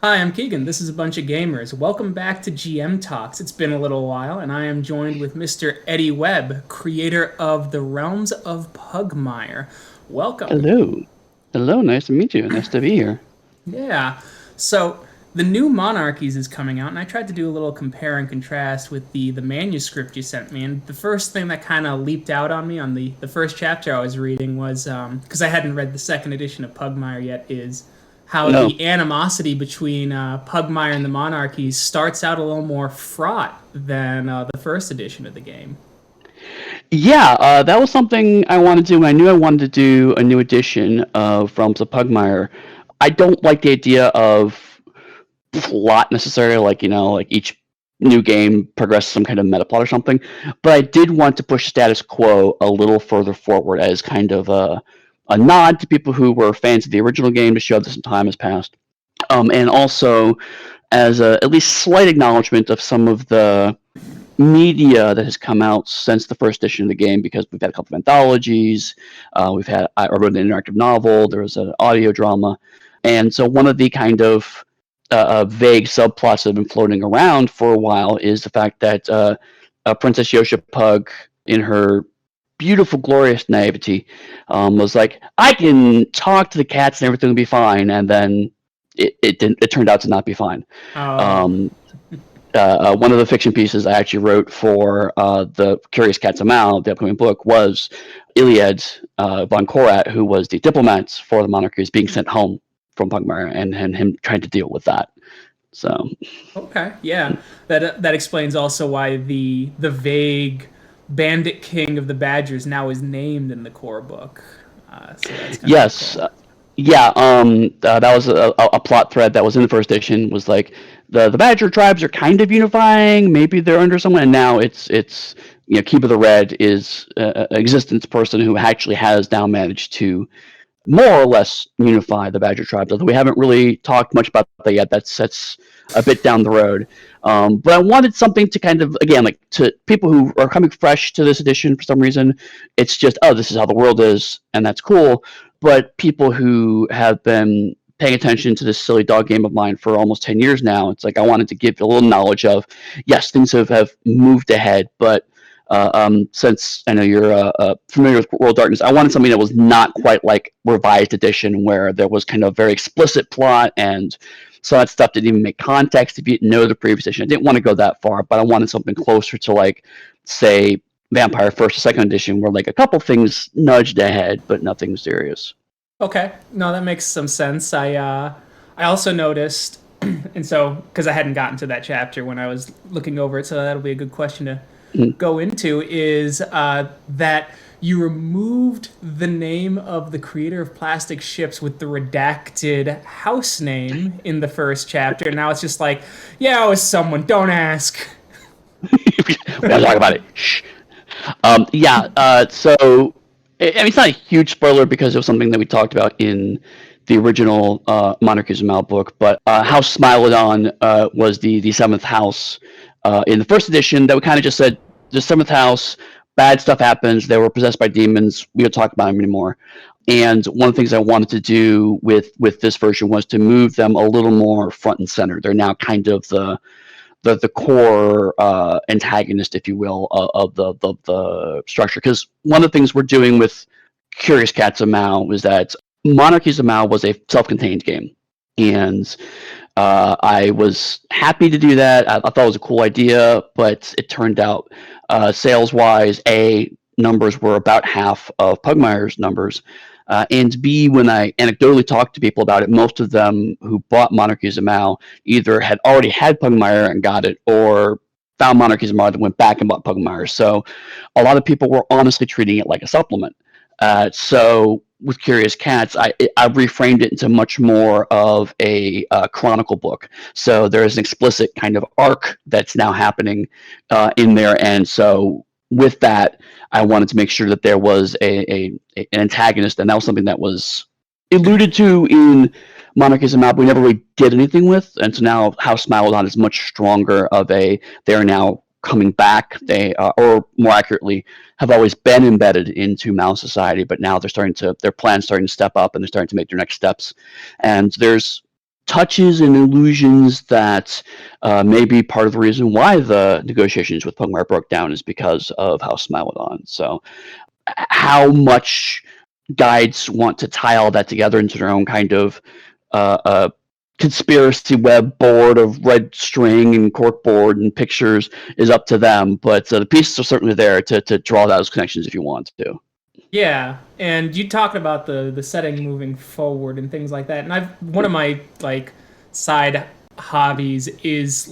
Hi, I'm Keegan. This is a bunch of gamers. Welcome back to GM Talks. It's been a little while, and I am joined with Mr. Eddy Webb, creator of the Realms of Pugmire. Welcome. Hello. Hello, nice to meet you. Nice to be here. Yeah. So the new Monarchies is coming out, and I tried to do a little compare and contrast with the manuscript you sent me. And the first thing that kind of leaped out on me on the first chapter I was reading was because I hadn't read the second edition of Pugmire yet, is how No. the animosity between Pugmire and the Monarchies starts out a little more fraught than the first edition of the game. Yeah, that was something I wanted to do. I knew I wanted to do a new edition of Realms of Pugmire. I don't like the idea of plot necessarily, like each new game progresses some kind of meta plot or something. But I did want to push status quo a little further forward as kind of a nod to people who were fans of the original game to show that some time has passed. And also as a at least slight acknowledgement of some of the media that has come out since the first edition of the game, because we've had a couple of anthologies, I wrote an interactive novel, there was an audio drama, and so one of the kind of vague subplots that have been floating around for a while is the fact that Princess Yosha Pug, in her beautiful, glorious naivety, was like, "I can talk to the cats and everything will be fine," and then it turned out to not be fine. Oh, Um, one of the fiction pieces I actually wrote for the Curious Cats of Mao, the upcoming book, was Iliad von Korat, who was the diplomat for the monarchies, being sent home from Pugmire, and him trying to deal with that. So, okay, yeah. That explains also why the vague Bandit King of the Badgers now is named in the core book. So that's kind of yes, cool. yeah, that was a plot thread that was in the first edition. Was like the Badger tribes are kind of unifying. Maybe they're under someone, and now it's Keeper the Red is an existence person who actually has now managed to more or less unify the Badger tribes. Although we haven't really talked much about that yet. That's a bit down the road. But I wanted something to kind of, again, like, to people who are coming fresh to this edition for some reason. It's just, oh, this is how the world is, and that's cool. But people who have been paying attention to this silly dog game of mine for almost 10 years now, it's like I wanted to give a little knowledge of, yes, things have moved ahead, but since I know you're familiar with World Darkness, I wanted something that was not quite like Revised Edition, where there was kind of very explicit plot and so that stuff didn't even make context if you didn't know the previous edition. I didn't want to go that far, but I wanted something closer to, like, say, Vampire First or Second Edition, where like a couple things nudged ahead, but nothing serious. Okay, no, that makes some sense. I also noticed, and so because I hadn't gotten to that chapter when I was looking over it, so that'll be a good question to Mm. go into. Is that you removed the name of the creator of plastic ships with the redacted house name in the first chapter. Now it's just like, yeah, it was someone. Don't ask. We gotta talk about it. Shh. Yeah. So, I mean, it's not a huge spoiler because it was something that we talked about in the original Monarchies of Mal book. But House Smilodon was the seventh house in the first edition that we kind of just said the seventh house. Bad stuff happens. They were possessed by demons. We don't talk about them anymore. And one of the things I wanted to do with this version was to move them a little more front and center. They're now kind of the core antagonist, if you will, of the structure. Because one of the things we're doing with Curious Cats of Mao is that Monarchies of Mao was a self-contained game, and I was happy to do that. I thought it was a cool idea, but it turned out sales-wise, numbers were about half of Pugmire's numbers. And B, when I anecdotally talked to people about it, most of them who bought Monarchies of Mao either had already had Pugmire and got it, or found Monarchies of Mao and went back and bought Pugmire. So a lot of people were honestly treating it like a supplement. So with Curious Cats, I reframed it into much more of a chronicle book. So there is an explicit kind of arc that's now happening in there, and so with that, I wanted to make sure that there was an antagonist, and that was something that was alluded to in Monarchies of Map. We never really did anything with, and so now House Smilodon is much stronger of a. They are now coming back. They, or more accurately, have always been embedded into Mao society, but now they're starting to their plans starting to step up, and they're starting to make their next steps. And there's touches and illusions that may be part of the reason why the negotiations with Pugmire broke down is because of how Smile went on. So how much guides want to tie all that together into their own kind of conspiracy web board of red string and corkboard and pictures is up to them, but the pieces are certainly there to draw those connections if you want to. Yeah, and you talked about the setting moving forward and things like that. And I've one of my like side hobbies is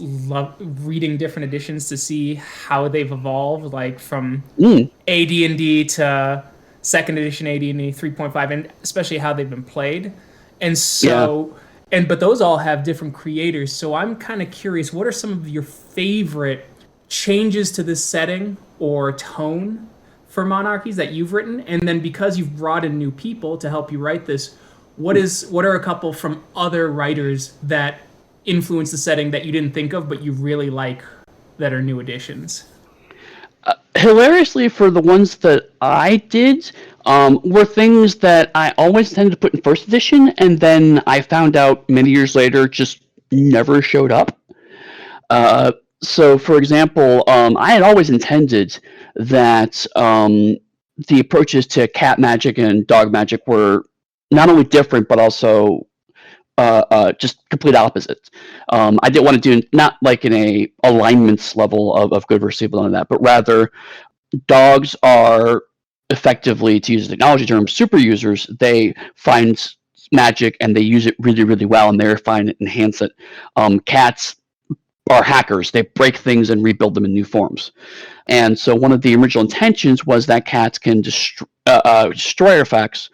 reading different editions to see how they've evolved, like from AD&D to second edition AD&D 3.5, and especially how they've been played. And so, but those all have different creators. So I'm kind of curious, what are some of your favorite changes to this setting or tone for monarchies that you've written? And then because you've brought in new people to help you write this, what are a couple from other writers that influence the setting that you didn't think of but you really like that are new additions? Hilariously, for the ones that I did, were things that I always tended to put in first edition, and then I found out many years later just never showed up. So, for example, I had always intended that the approaches to cat magic and dog magic were not only different, but also just complete opposites. I didn't want to do not like in a alignments level of good versus evil and that, but rather dogs are effectively, to use a technology term, super users. They find magic and they use it really, really well, and they refine it, enhance it. Cats are hackers. They break things and rebuild them in new forms. And so one of the original intentions was that cats can destroy artifacts.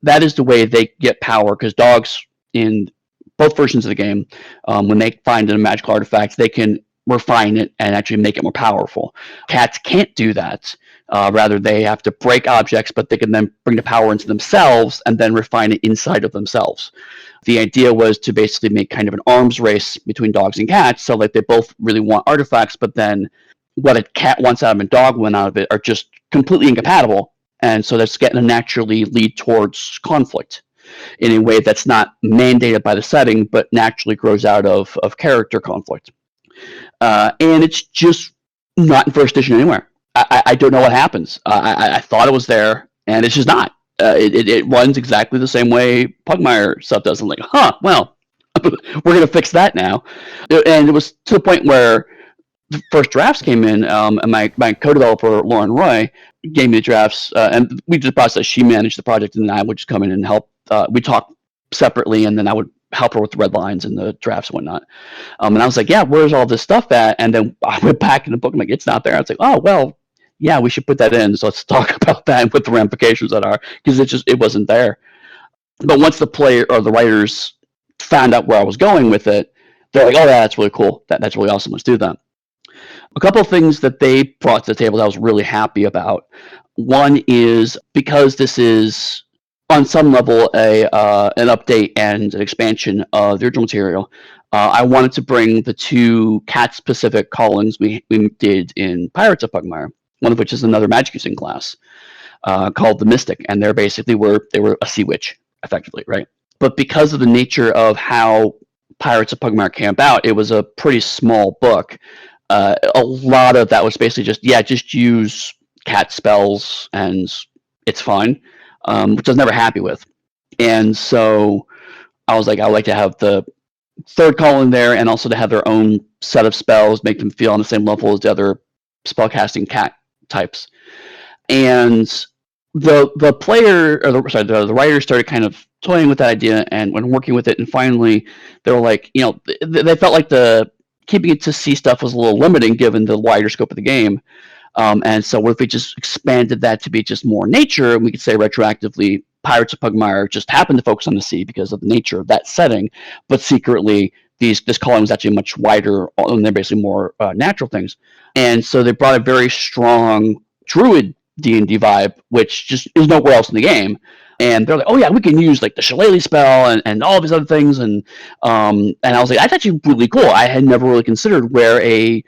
That is the way they get power, because dogs in both versions of the game, when they find a magical artifact, they can refine it and actually make it more powerful. Cats can't do that. Rather, they have to break objects, but they can then bring the power into themselves and then refine it inside of themselves. The idea was to basically make kind of an arms race between dogs and cats, so like they both really want artifacts, but then what a cat wants out of it and a dog wants out of it are just completely incompatible, and so that's getting to naturally lead towards conflict in a way that's not mandated by the setting, but naturally grows out of character conflict. And it's just not in first edition anywhere. I don't know what happens. I thought it was there, and it's just not. It runs exactly the same way Pugmire stuff does. I'm like, well, we're going to fix that now. And it was to the point where the first drafts came in, and my co-developer, Lauren Roy, gave me the drafts, and we did the process. She managed the project, and then I would just come in and help. We talked separately, and then I would help her with the red lines and the drafts and whatnot. And I was like, yeah, where's all this stuff at? And then I went back in the book, I'm like, it's not there. I was like, oh, well, yeah, we should put that in. So let's talk about that and what the ramifications that are, because it wasn't there. But once the player or the writers found out where I was going with it, they're like, oh, yeah, that's really cool. That's really awesome. Let's do that. A couple of things that they brought to the table that I was really happy about. One is, because this is on some level an update and an expansion of the original material, I wanted to bring the two cat-specific callings we did in Pirates of Pugmire, one of which is another magic using class called the Mystic, and they were a sea witch, effectively, right? But because of the nature of how Pirates of Pugmire came about, it was a pretty small book. A lot of that was basically just use cat spells and it's fine, which I was never happy with. And so I was like, I would like to have the third column there, and also to have their own set of spells, make them feel on the same level as the other spellcasting cat types. And the writers started kind of toying with that idea and when working with it, and finally they were like, they felt like the keeping it to sea stuff was a little limiting given the wider scope of the game. And so what if we just expanded that to be just more nature, and we could say retroactively Pirates of Pugmire just happened to focus on the sea because of the nature of that setting, but secretly this column was actually much wider, and they're basically more natural things. And so they brought a very strong druid D&D vibe, which just is nowhere else in the game. And they're like, oh yeah, we can use like the shillelagh spell and all these other things. And I was like, that's actually really cool. I had never really considered where a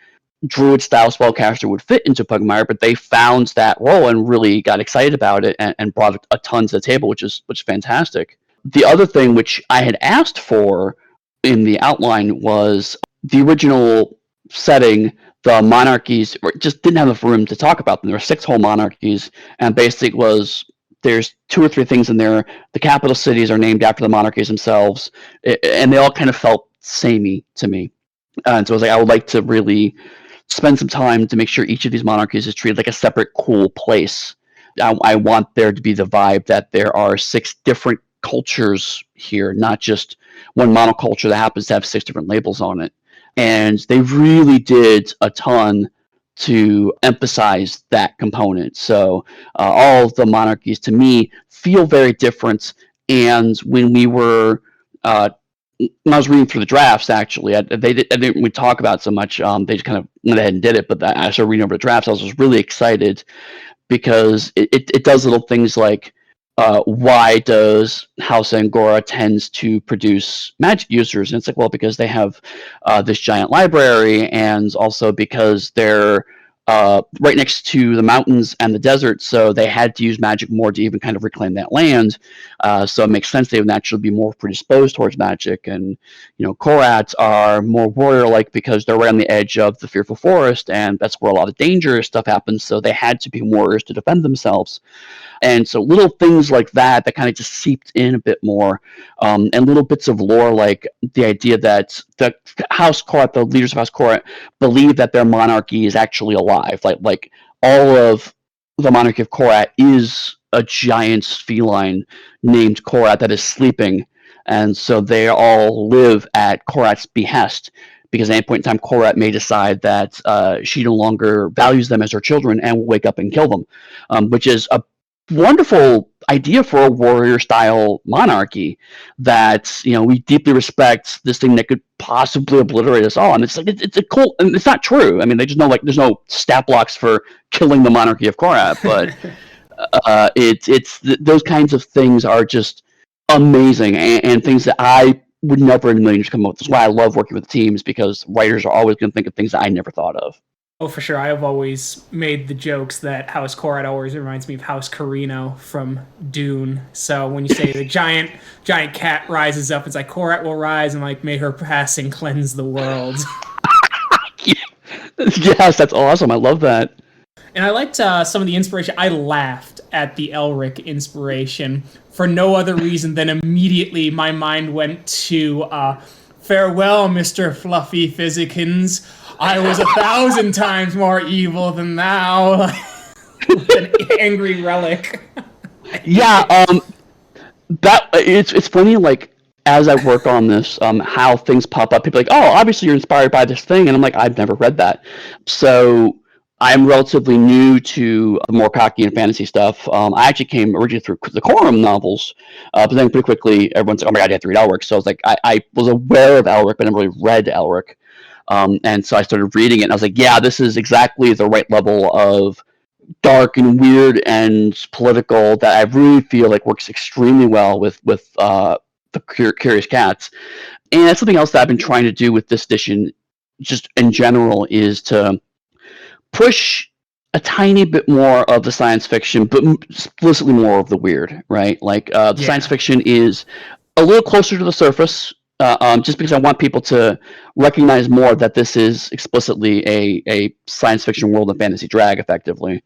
druid style spellcaster would fit into Pugmire, but they found that role and really got excited about it and brought a ton to the table, which is fantastic. The other thing which I had asked for in the outline was the original setting. The monarchies just didn't have enough room to talk about them. There were 6 whole monarchies, and basically was there's 2 or 3 things in there. The capital cities are named after the monarchies themselves, and they all kind of felt samey to me. And so I was like, I would like to really spend some time to make sure each of these monarchies is treated like a separate, cool place. I want there to be the vibe that there are 6 different cultures here, not just one monoculture that happens to have 6 different labels on it. And they really did a ton to emphasize that component. So all of the monarchies, to me, feel very different. And when we were when I was reading through the drafts, actually, I didn't really talk about it so much. They just kind of went ahead and did it. But I started reading over the drafts. I was just really excited because it does little things like why does House Angora tends to produce magic users? And it's like, well, because they have this giant library, and also because they're right next to the mountains and the desert, so they had to use magic more to even kind of reclaim that land. So it makes sense they would naturally be more predisposed towards magic. And Korats are more warrior-like because they're right on the edge of the fearful forest, and that's where a lot of dangerous stuff happens. So they had to be warriors to defend themselves. And so little things like that kind of just seeped in a bit more, and little bits of lore like the idea that the House Korat, the leaders of House Korat, believe that their monarchy is actually alive. Like all of the monarchy of Korat is a giant feline named Korat that is sleeping, and so they all live at Korat's behest. Because at any point in time, Korat may decide that she no longer values them as her children and will wake up and kill them, which is a wonderful idea for a warrior style monarchy, that we deeply respect this thing that could possibly obliterate us all. And it's like it's a cool, and it's not true. I mean, they just know, like, there's no stat blocks for killing the monarchy of Korat, but those kinds of things are just amazing, and things that I would never in a million years come up with. That's why I love working with teams, because writers are always going to think of things that I never thought of. Oh, for sure. I have always made the jokes that House Korat always reminds me of House Carino from Dune. So when you say the giant cat rises up, it's like Korat will rise and like may her passing cleanse the world. Yes, that's awesome. I love that. And I liked some of the inspiration. I laughed at the Elric inspiration for no other reason than immediately my mind went to farewell, Mr. Fluffy Physicans. I was 1,000 times more evil than thou. An angry relic. Yeah, that it's funny, like, as I work on this, how things pop up. People are like, oh, obviously you're inspired by this thing, and I'm like, I've never read that. So I'm relatively new to the more cocky and fantasy stuff. I actually came originally through the Corum novels, but then pretty quickly everyone's like, oh my god, you have to read Elric. So I was like, I was aware of Elric, but I never really read Elric. And so I started reading it, and I was like, yeah, this is exactly the right level of dark and weird and political that I really feel like works extremely well with the Curious Cats. And that's something else that I've been trying to do with this edition, just in general, is to push a tiny bit more of the science fiction, but explicitly more of the weird, right? Like the science fiction is a little closer to the surface, just because I want people to recognize more that this is explicitly a science fiction world of fantasy drag, effectively.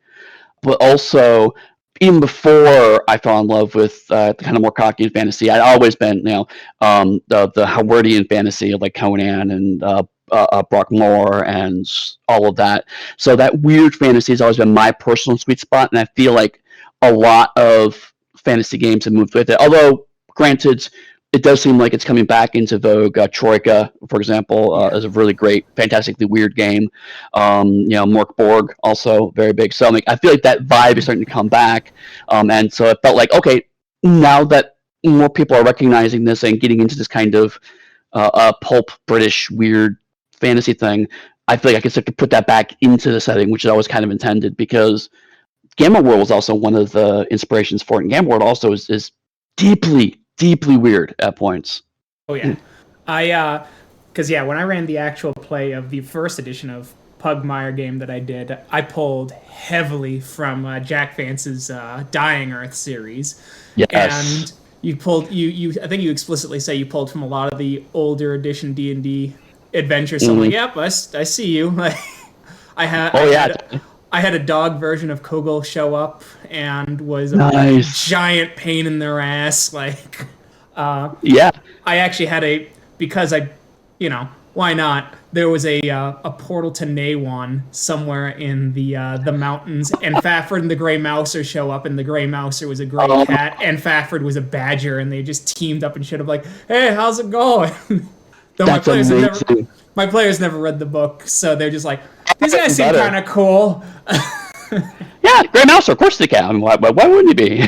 But also, even before I fell in love with the kind of more cocky fantasy, I'd always been, the Howardian fantasy of like Conan and Brock Moore and all of that. So that weird fantasy has always been my personal sweet spot, and I feel like a lot of fantasy games have moved with it. Although, granted, it does seem like it's coming back into vogue. Troika, for example, is a really great, fantastically weird game. Mork Borg, also very big. So I feel like that vibe is starting to come back. And so it felt like, okay, now that more people are recognizing this and getting into this kind of pulp British weird fantasy thing, I feel like I can start to put that back into the setting, which is always kind of intended, because Gamma World was also one of the inspirations for it. And Gamma World also is deeply, deeply weird at points. Oh yeah, because when I ran the actual play of the first edition of Pugmire game that I did, I pulled heavily from Jack Vance's Dying Earth series. Yes. And you pulled you I think you explicitly say you pulled from a lot of the older edition D&D adventures. So I'm like, yep, I see you. Like, I had I Oh yeah, had I had a dog version of Kogel show up and was a nice. giant pain in their ass. Like, Yeah. I actually had because why not? There was a portal to Nawan somewhere in the mountains, and Fafford and the Gray Mouser show up, and the Gray Mouser was a gray Oh, cat, and Fafford was a badger, and they just teamed up and shit up like, hey, how's it going? Though that's amazing. my players never read the book, so they're just like, these guys Even seem better. kind of cool. Yeah, Grey Mouse, of course they can. I mean, why wouldn't he be?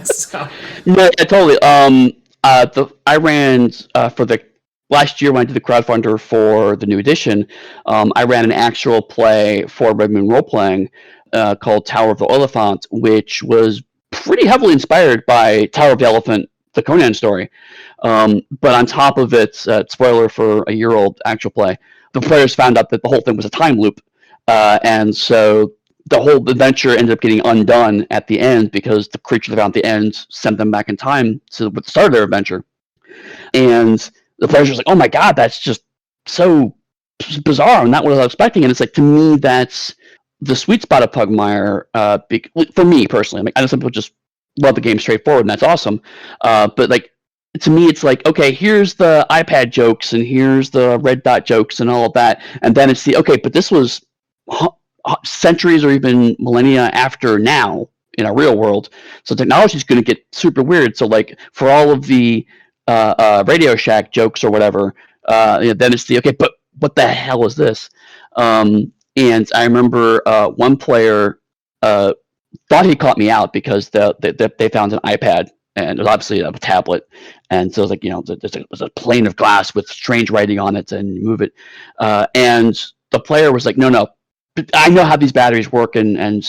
So, No, yeah, totally. I ran for the last year when I did the crowdfunder for the new edition. I ran an actual play for Red Moon Role Playing called Tower of the Oliphant, which was pretty heavily inspired by Tower of the Elephant, the Conan story. But on top of it, spoiler for a year-old actual play, the players found out that the whole thing was a time loop, and so the whole adventure ended up getting undone at the end because the creature they found at the end sent them back in time to the start of their adventure. And the players was like, "Oh my god, that's just so bizarre, and not what I was expecting." And it's like, to me, that's the sweet spot of Pugmire. For me personally, I mean, I know some people just love the game straightforward, and that's awesome. But like, to me, it's like, okay, here's the iPad jokes, and here's the red dot jokes, and all of that, and then it's the okay, but this was centuries or even millennia after now in our real world, so technology is going to get super weird. So like, for all of the Radio Shack jokes or whatever, then it's the okay, but what the hell is this? And I remember one player thought he caught me out because they found an iPad, and it was obviously a tablet, and so it was like, there's a plane of glass with strange writing on it, and you move it, and the player was like, no, I know how these batteries work, and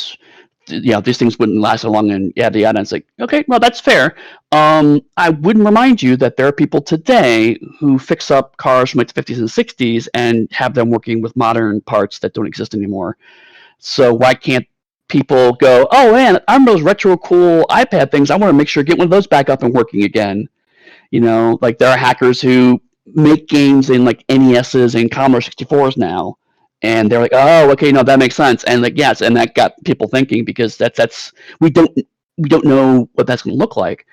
these things wouldn't last so long, and yada yada. And it's like, okay, well, that's fair. I would remind you that there are people today who fix up cars from like the 50s and 60s and have them working with modern parts that don't exist anymore. So why can't people go, oh man, I'm those retro cool iPad things, I want to make sure get one of those back up and working again. Like, there are hackers who make games in like NESs and Commodore 64s now, and they're like, oh, okay, no, that makes sense. And like, yes, and that got people thinking, because that's we don't know what that's going to look like.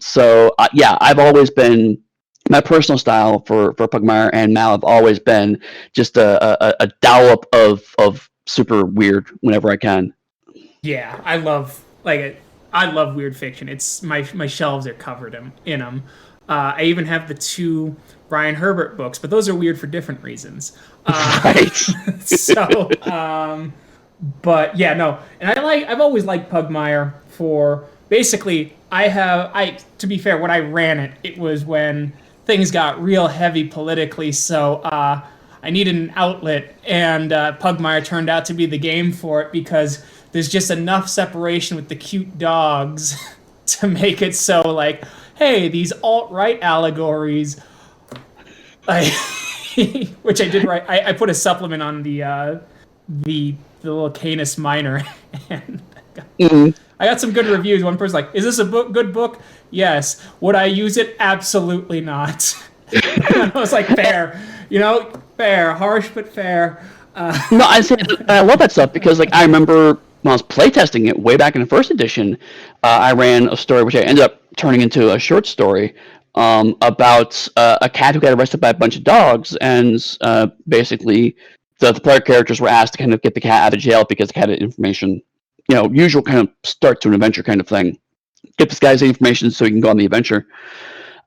So yeah, I've always been, my personal style for Pugmire and Mal have always been just a dollop of super weird whenever I can. yeah, I love weird fiction. It's my shelves are covered in them. I even have the two Brian Herbert books, but those are weird for different reasons. Right. So, but yeah, no, and I've always liked Pugmire for basically, to be fair, when I ran it, it was when things got real heavy politically, so I needed an outlet, and Pugmire turned out to be the game for it, because there's just enough separation with the cute dogs to make it so, like, hey, these alt-right allegories, like, which I did write. I put a supplement on the little Canis Minor, and I got some good reviews. One person's like, "Is this a good book?" Yes. Would I use it? Absolutely not. I was like, fair, fair, harsh but fair. No, I love that stuff, because like, I remember when I was playtesting it way back in the first edition, I ran a story which I ended up turning into a short story about a cat who got arrested by a bunch of dogs, and basically the player characters were asked to kind of get the cat out of jail because the cat had information, usual kind of start to an adventure kind of thing. Get this guy's information so he can go on the adventure.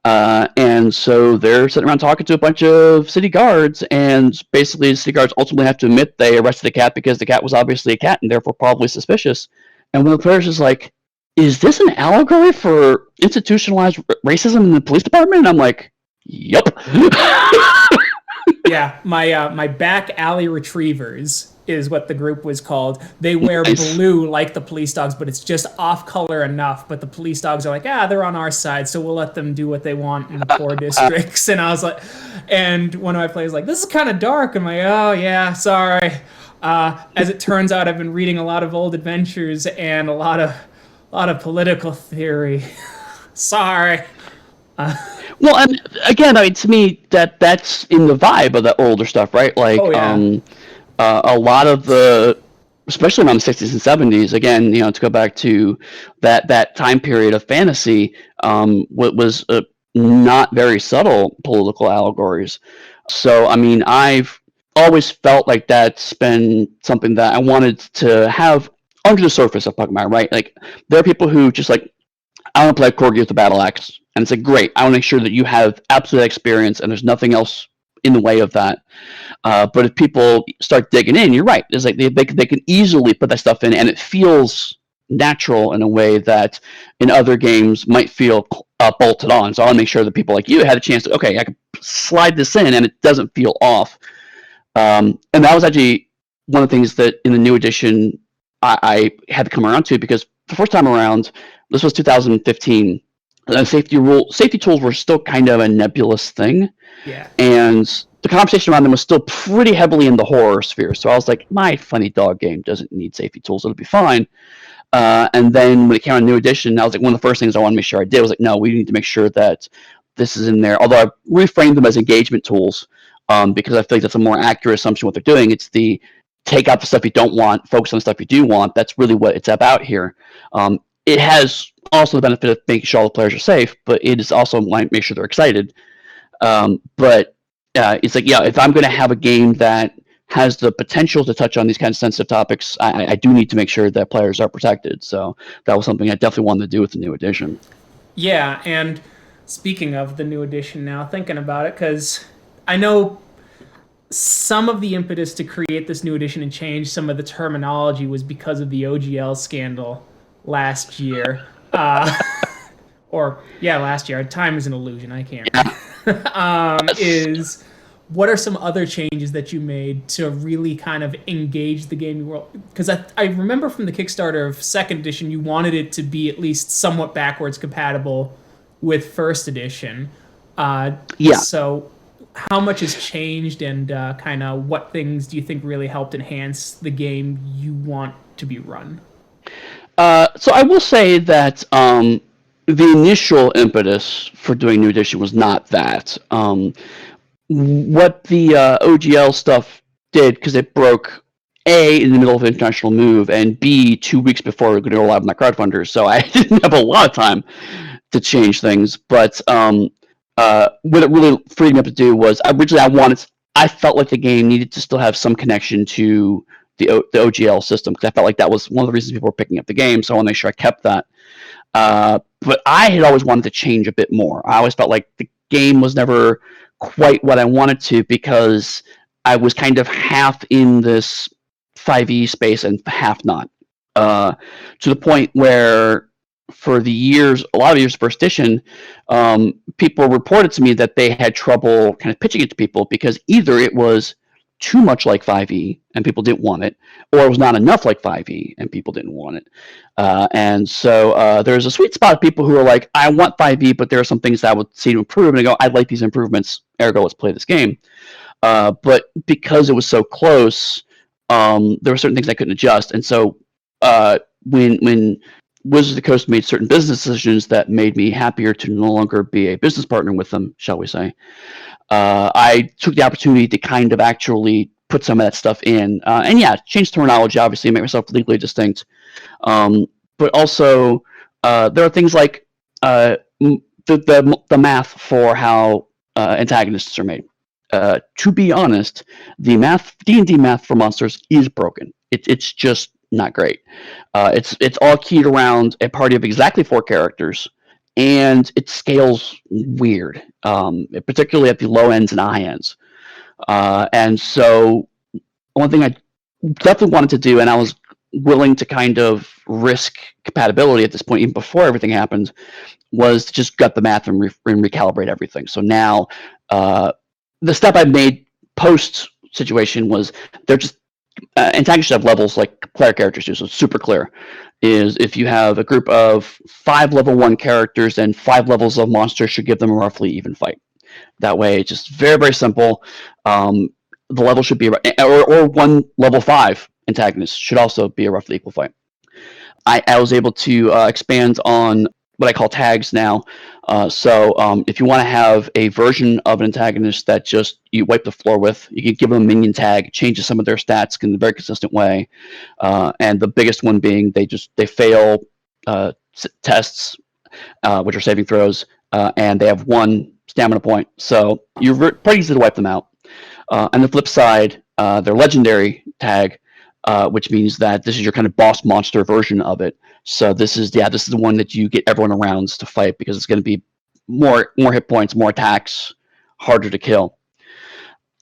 And so they're sitting around talking to a bunch of city guards, and basically the city guards ultimately have to admit they arrested the cat because the cat was obviously a cat and therefore probably suspicious. And one of the players is like, is this an allegory for institutionalized racism in the police department? And I'm like, yep. Yeah, my back alley retrievers is what the group was called. They wear Nice. blue like the police dogs, but it's just off color enough. But the police dogs are like, they're on our side, so we'll let them do what they want in the poor districts. And I was like, and one of my players was like, this is kind of dark. I'm like, oh yeah, sorry. As it turns out, I've been reading a lot of old adventures and a lot of A lot of political theory. Sorry. Well, and again, I mean, to me, that's in the vibe of the older stuff, right? Oh Like, yeah. a lot of the, especially around the 60s and 70s, again, to go back to that time period of fantasy, what was not very subtle political allegories. So, I mean, I've always felt like that's been something that I wanted to have under the surface of Pugmire, right? Like, there are people who just like, I want to play Corgi with the battle axe. And it's like, great. I want to make sure that you have absolute experience and there's nothing else in the way of that. But if people start digging in, you're right. It's like they can easily put that stuff in and it feels natural in a way that in other games might feel bolted on. So I want to make sure that people like you had a chance to, okay, I can slide this in and it doesn't feel off. And that was actually one of the things that in the new edition I had to come around to, because the first time around, this was 2015. Safety tools were still kind of a nebulous thing, Yeah. and the conversation around them was still pretty heavily in the horror sphere. So I was like, my funny dog game doesn't need safety tools; it'll be fine. And then when it came out in new edition, I was like, one of the first things I wanted to make sure I did was like, no, we need to make sure that this is in there. Although I reframed them as engagement tools, because I feel like that's a more accurate assumption of what they're doing. It's the take out the stuff you don't want, focus on the stuff you do want. That's really what it's about here. It has also the benefit of making sure all the players are safe, but it is also might make sure they're excited. But it's like, yeah, if I'm going to have a game that has the potential to touch on these kinds of sensitive topics, I do need to make sure that players are protected. So that was something I definitely wanted to do with the new edition. Yeah, and speaking of the new edition now, thinking about it, because I know some of the impetus to create this new edition and change some of the terminology was because of the OGL scandal last year. Or, yeah, last year. Time is an illusion. I can't. Is what are some other changes that you made to really kind of engage the gaming world? Because I remember from the Kickstarter of second edition, you wanted it to be at least somewhat backwards compatible with first edition. Yeah. So, how much has changed, and kind of what things do you think really helped enhance the game you want to be run? So I will say that the initial impetus for doing new edition was not that. What the OGL stuff did, because it broke A, in the middle of an international move, and B, 2 weeks before we were going to go live on the crowdfunders, so I didn't have a lot of time to change things. But what it really freed me up to do was, originally I felt like the game needed to still have some connection to the OGL system, because I felt like that was one of the reasons people were picking up the game, so I want to make sure I kept that. But I had always wanted to change a bit more. I always felt like the game was never quite what I wanted to, because I was kind of half in this 5e space and half not. To the point where, for a lot of years first edition, people reported to me that they had trouble kind of pitching it to people, because either it was too much like 5e and people didn't want it, or it was not enough like 5e and people didn't want it. And so there's a sweet spot of people who are like, I want 5e, but there are some things that I would see to improve, and I go, I like these improvements, ergo let's play this game. But because it was so close, there were certain things I couldn't adjust. And so when Wizards of the Coast made certain business decisions that made me happier to no longer be a business partner with them, shall we say, I took the opportunity to kind of actually put some of that stuff in. And yeah, change terminology, obviously, make myself legally distinct. But also, there are things like the math for how antagonists are made. To be honest, the D&D math for monsters is broken. It's just not great. It's all keyed around a party of exactly 4 characters, and it scales weird, particularly at the low ends and high ends. And so one thing I definitely wanted to do, and I was willing to kind of risk compatibility at this point, even before everything happened, was to just gut the math and recalibrate everything. So now the step I made post situation was they're just antagonists have levels like player characters do, so it's super clear. Is if you have a group of 5 level 1 characters, and 5 levels of monsters should give them a roughly even fight. That way, it's just very, very simple. The level should be, or 1 level 5 antagonist should also be a roughly equal fight. I was able to expand on what I call tags now. So if you want to have a version of an antagonist that just you wipe the floor with, you can give them a minion tag, changes some of their stats in a very consistent way. And the biggest one being they fail tests, which are saving throws, and they have 1 stamina point. So you're pretty easy to wipe them out. On the flip side, their legendary tag, which means that this is your kind of boss monster version of it. So this is the one that you get everyone around to fight because it's going to be more hit points, more attacks, harder to kill.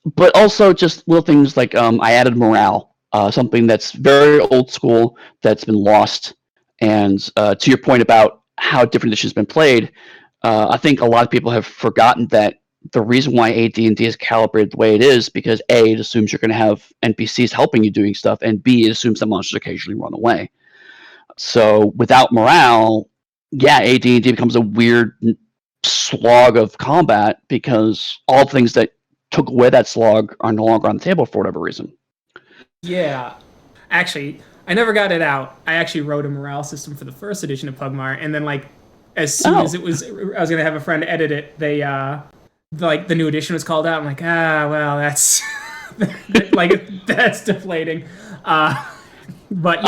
But also just little things like I added morale, something that's very old school that's been lost. And to your point about how different editions have been played, I think a lot of people have forgotten that the reason why AD&D is calibrated the way it is because A, it assumes you're going to have NPCs helping you doing stuff, and B, it assumes that monsters occasionally run away. So without morale, AD&D becomes a weird slog of combat because all the things that took away that slog are no longer on the table for whatever reason. Yeah. Actually, I never got it out. I actually wrote a morale system for the first edition of Pugmire, and then as soon as I was going to have a friend edit it, they the new edition was called out. I'm like, well, that's that's deflating. But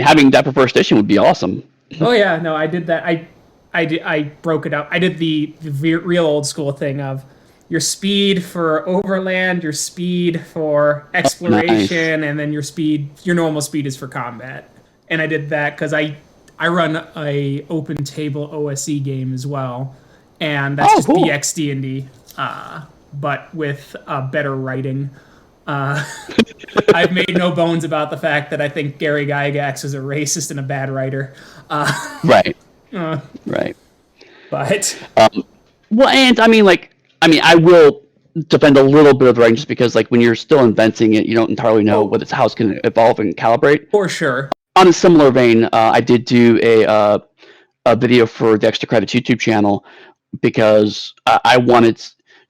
having that for first edition would be awesome. Oh yeah, no, I did that. I broke it up. I did the real old school thing of your speed for overland, your speed for exploration, and then your normal speed is for combat. And I did that because I run a open table OSE game as well, and that's just cool. BXD&D, but with better writing. I've made no bones about the fact that I think Gary Gygax is a racist and a bad writer. Right. Right. But well, and I will defend a little bit of the writing just because, when you're still inventing it, you don't entirely know how it's going to evolve and calibrate. For sure. On a similar vein, I did do a video for the Extra Credits YouTube channel because I wanted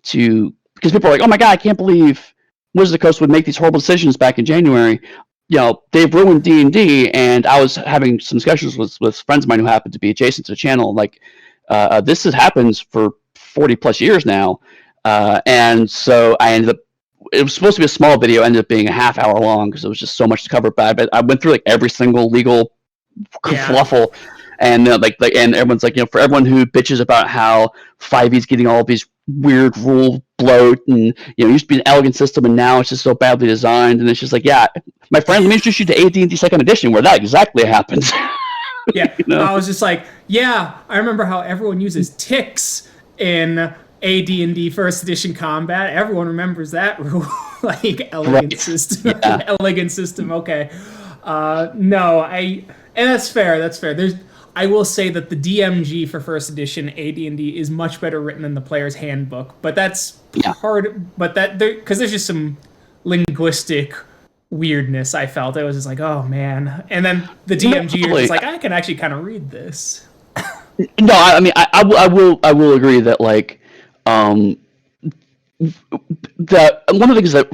to, because people are like, oh my god, I can't believe Wizards of the Coast would make these horrible decisions back in January. They've ruined D&D, and I was having some discussions with friends of mine who happened to be adjacent to the channel. This has happened for 40 plus years now, and so I ended up. It was supposed to be a small video, ended up being a half hour long because it was just so much to cover. But I went through every single legal kerfluffle, and and everyone's for everyone who bitches about how 5e's getting all these weird rule bloat, and it used to be an elegant system, and now it's just so badly designed, and it's just my friend, let me introduce you to AD&D Second Edition, where that exactly happens. Yeah, I was just I remember how everyone uses ticks in AD&D First Edition combat. Everyone remembers that rule, elegant system. Yeah. Elegant system. Okay, and that's fair. That's fair. I will say that the DMG for First Edition AD&D is much better written than the player's handbook, but that's hard. But because there's just some linguistic weirdness. I felt it was just oh man, and then the DMG is I can actually kind of read this. No, I will agree that that one of the things that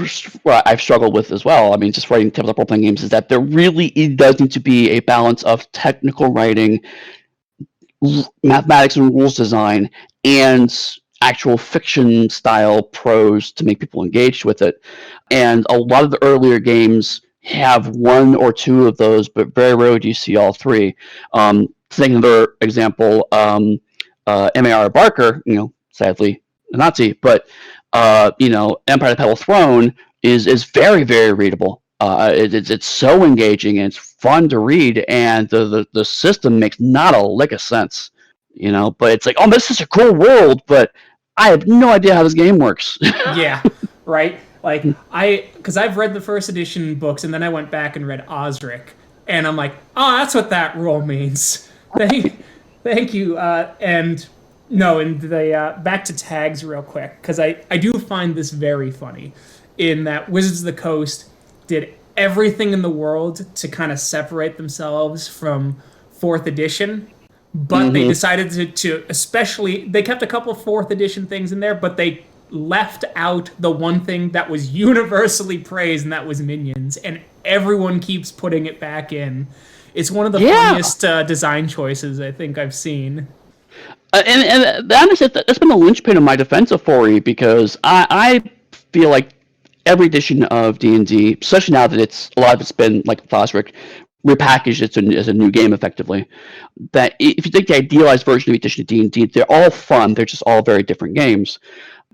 I've struggled with as well, just writing tabletop role-playing games, is that there really does need to be a balance of technical writing, mathematics and rules design, and actual fiction style prose to make people engaged with it. And a lot of the earlier games have one or two of those, but very rarely do you see all three. Taking another example, M.A.R. Barker, sadly a Nazi, but Empire of the Pebble Throne is very, very readable. It's so engaging and it's fun to read, and the system makes not a lick of sense. But it's this is a cool world, but I have no idea how this game works. Yeah, right. Because I've read the First Edition books, and then I went back and read Osric, and I'm that's what that rule means. Thank you. And the back to tags real quick, because I do find this very funny, in that Wizards of the Coast did everything in the world to kind of separate themselves from 4th edition, but they decided to especially, they kept a couple 4th edition things in there, but they left out the one thing that was universally praised, and that was minions, and everyone keeps putting it back in. It's one of the Yeah. funniest design choices I think I've seen. And honestly, that's been the linchpin of my defense of 4E because I feel like every edition of D&D, especially now that a lot of it's been like Fosric repackaged as a new game effectively. That if you take the idealized version of edition of D&D, they're all fun. They're just all very different games.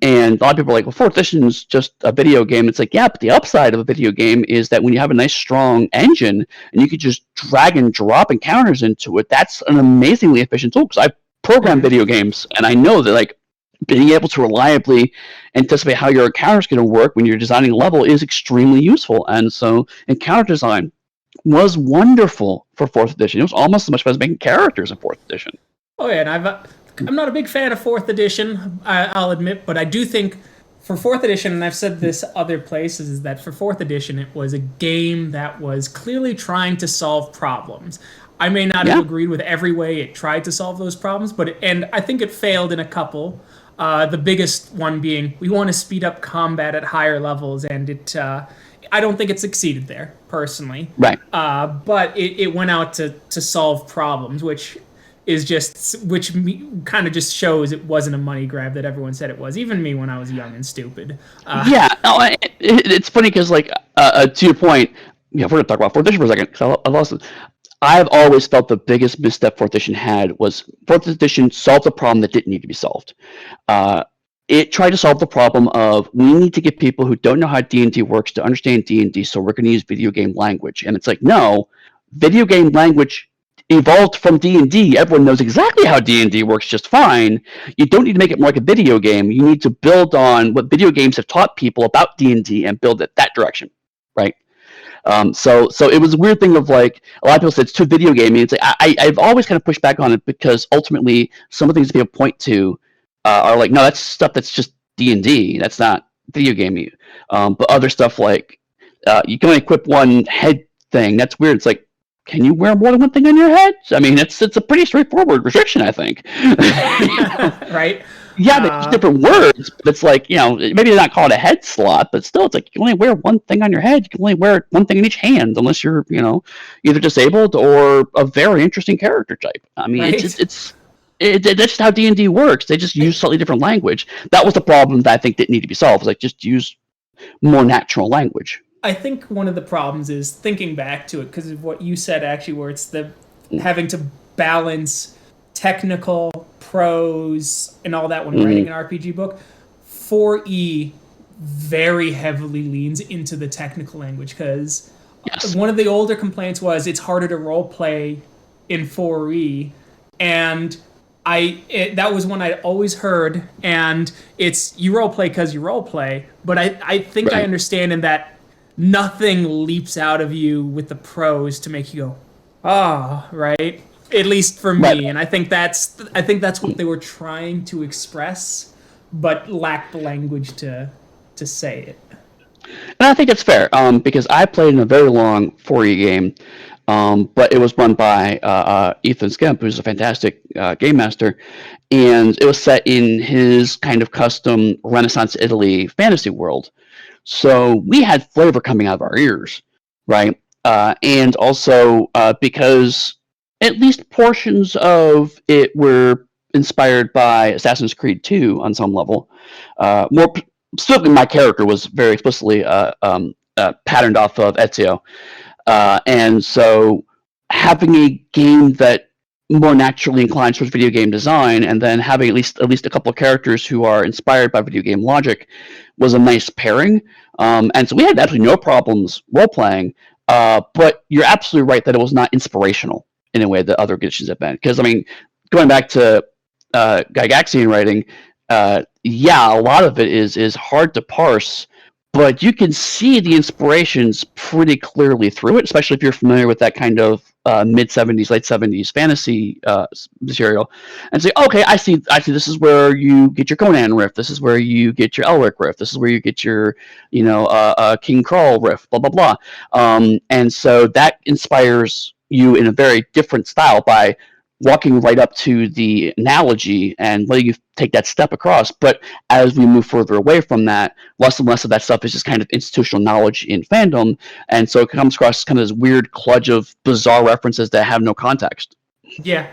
And a lot of people are like, well, fourth edition is just a video game. It's like, yeah, but the upside of a video game is that when you have a nice, strong engine and you could just drag and drop encounters into it, that's an amazingly efficient tool. Because I program video games, and I know that like being able to reliably anticipate how your encounter is going to work when you're designing a level is extremely useful. And so, encounter design was wonderful for fourth edition. It was almost as much fun as making characters in fourth edition. Oh yeah, and I'm not a big fan of fourth edition, I'll admit, but I do think for fourth edition, and I've said this other places, is that for fourth edition it was a game that was clearly trying to solve problems. I may not have agreed with every way it tried to solve those problems, and I think it failed in a couple. The biggest one being we want to speed up combat at higher levels, and I don't think it succeeded there personally. Right. But it went out to solve problems, which kind of just shows it wasn't a money grab that everyone said it was. Even me when I was young and stupid. Yeah, no, it's funny because like to your point, yeah, we're gonna talk about fourth edition for a second because I lost it. I've always felt the biggest misstep fourth edition had was fourth edition solved a problem that didn't need to be solved. It tried to solve the problem of we need to get people who don't know how D&D works to understand D&D, so we're going to use video game language. And it's like, no, video game language evolved from D&D. Everyone knows exactly how D&D works just fine. You don't need to make it more like a video game. You need to build on what video games have taught people about D&D and build it that direction, right? So it was a weird thing of like a lot of people said it's too video gaming. It's like I've always kind of pushed back on it because ultimately some of the things people point to are like, no, that's stuff that's just D&D. That's not video gaming. But other stuff like you can only equip one head thing. That's weird. It's like, can you wear more than one thing on your head? I mean, it's a pretty straightforward restriction, I think. Right? Yeah, they use different words, but it's like, maybe they're not call it a head slot, but still, it's like you can only wear one thing on your head. You can only wear one thing in each hand, unless you're, either disabled or a very interesting character type. I mean, Right? that's just how D&D works. They just use slightly different language. That was the problem that I think didn't need to be solved. Was like just use more natural language. I think one of the problems is thinking back to it because of what you said actually, where it's the having to balance technical prose and all that when writing an RPG book. 4E very heavily leans into the technical language because one of the older complaints was it's harder to role play in 4E, and that was one I always heard, and it's you role play because you role play, but I think I understand in that nothing leaps out of you with the prose to make you go, right? At least for me, Right. and I think that's what they were trying to express, but lacked the language to say it. And I think it's fair because I played in a very long 4E game, but it was run by Ethan Skemp, who's a fantastic game master, and it was set in his kind of custom Renaissance Italy fantasy world. So we had flavor coming out of our ears, right? And also because at least portions of it were inspired by Assassin's Creed 2 on some level. More specifically, my character was very explicitly patterned off of Ezio. And so having a game that more naturally inclined towards video game design and then having at least a couple of characters who are inspired by video game logic was a nice pairing. And so we had absolutely no problems role-playing, but you're absolutely right that it was not inspirational in a way that other editions have been. Because, I mean, going back to Gygaxian writing, a lot of it is hard to parse, but you can see the inspirations pretty clearly through it, especially if you're familiar with that kind of mid-70s, late 70s fantasy material. And say, okay, I see this is where you get your Conan riff, this is where you get your Elric riff, this is where you get your, King Krull riff, blah, blah, blah. And so that inspires you in a very different style by walking right up to the analogy and letting you take that step across. But as we move further away from that, less and less of that stuff is just kind of institutional knowledge in fandom, and so it comes across kind of this weird kludge of bizarre references that have no context. Yeah.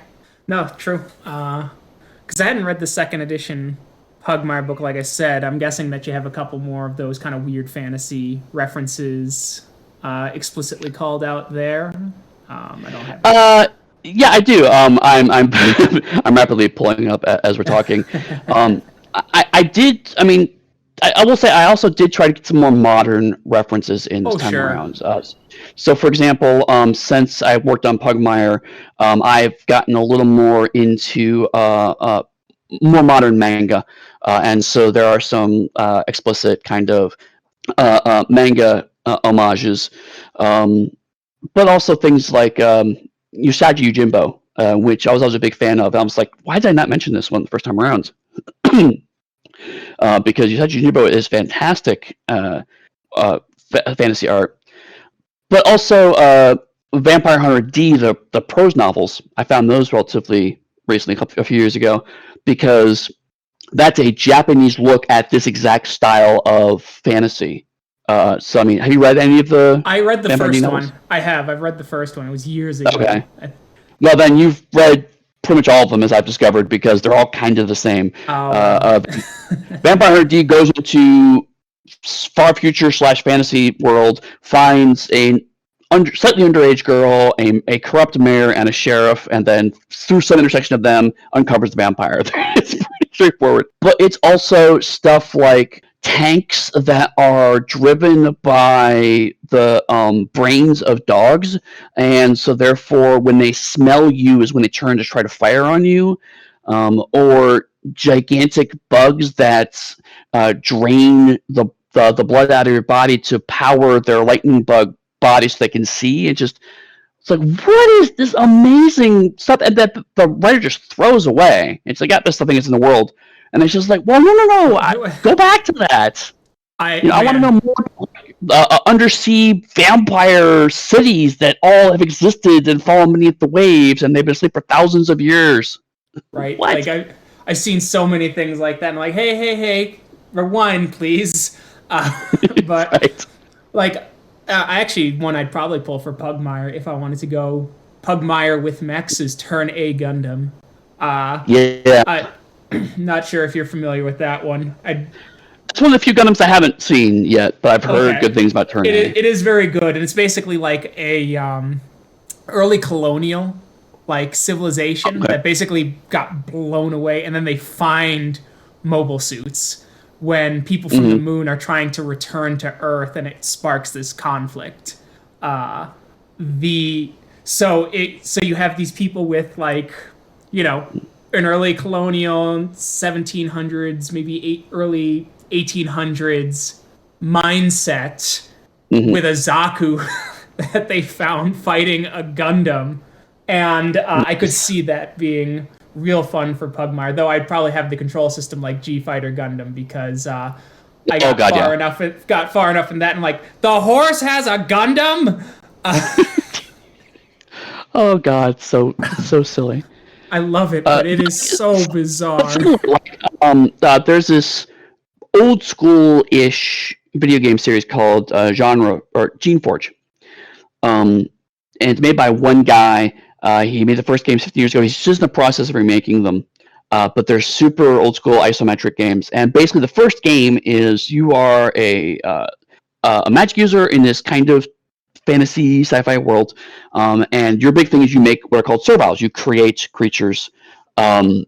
No, true. Because I hadn't read the second edition Pugmire book, like I said. I'm guessing that you have a couple more of those kind of weird fantasy references explicitly called out there. I don't have. Yeah, I do. I'm I'm rapidly pulling up as we're talking. I did. I mean, I will say I also did try to get some more modern references in this Oh, time sure. around. So, for example, since I worked on Pugmire, I've gotten a little more into more modern manga, and so there are some explicit kind of manga homages, but also things like Usagi Yojimbo, which I was always a big fan of. I was like, why did I not mention this one the first time around? Because Usagi Yojimbo is fantastic fantasy art, but also Vampire Hunter D, the prose novels. I found those relatively recently, a few years ago, because that's a Japanese look at this exact style of fantasy. So, I mean, have you read any of the I read the Vampire D first novels? one. I have. I've read the first one. It was years ago. Okay. Well, then you've read pretty much all of them, as I've discovered, because they're all kind of the same. Oh. Vampire Hunter D goes into far future / fantasy world, finds a slightly underage girl, a corrupt mayor, and a sheriff, and then through some intersection of them, uncovers the vampire. It's pretty straightforward. But it's also stuff like tanks that are driven by the brains of dogs, and so therefore when they smell you is when they turn to try to fire on you, or gigantic bugs that drain the blood out of your body to power their lightning bug body so they can see. It's like, what is this amazing stuff? And that the writer just throws away. It's like, yeah, this something is in the world. And it's just like, well, no, go back to that. I want to know more undersea vampire cities that all have existed and fallen beneath the waves, and they've been asleep for thousands of years. Right. What? Like I've seen so many things like that. And I'm like, hey, rewind, please. But right. like, I actually one I'd probably pull for Pugmire if I wanted to go Pugmire with mechs is Turn A Gundam. Yeah. Not sure if you're familiar with that one. It's one of the few Gundams I haven't seen yet, but I've heard good things about Turn A. It is very good, and it's basically like a early colonial like civilization that basically got blown away, and then they find mobile suits when people from the moon are trying to return to Earth, and it sparks this conflict. So you have these people with like, an early colonial 1700s, maybe early 1800s mindset with a Zaku that they found fighting a Gundam, and I could see that being real fun for Pugmire. Though I'd probably have the control system like G Fighter Gundam because I got far enough in that, and like the horse has a Gundam. Oh God, so silly. I love it, but it is so bizarre. There's this old school-ish video game series called Genre or Gene Forge, and it's made by one guy. He made the first games 15 years ago. He's just in the process of remaking them, but they're super old school isometric games. And basically, the first game is you are a magic user in this kind of fantasy sci-fi world, and your big thing is you make what are called serviles. You create creatures, and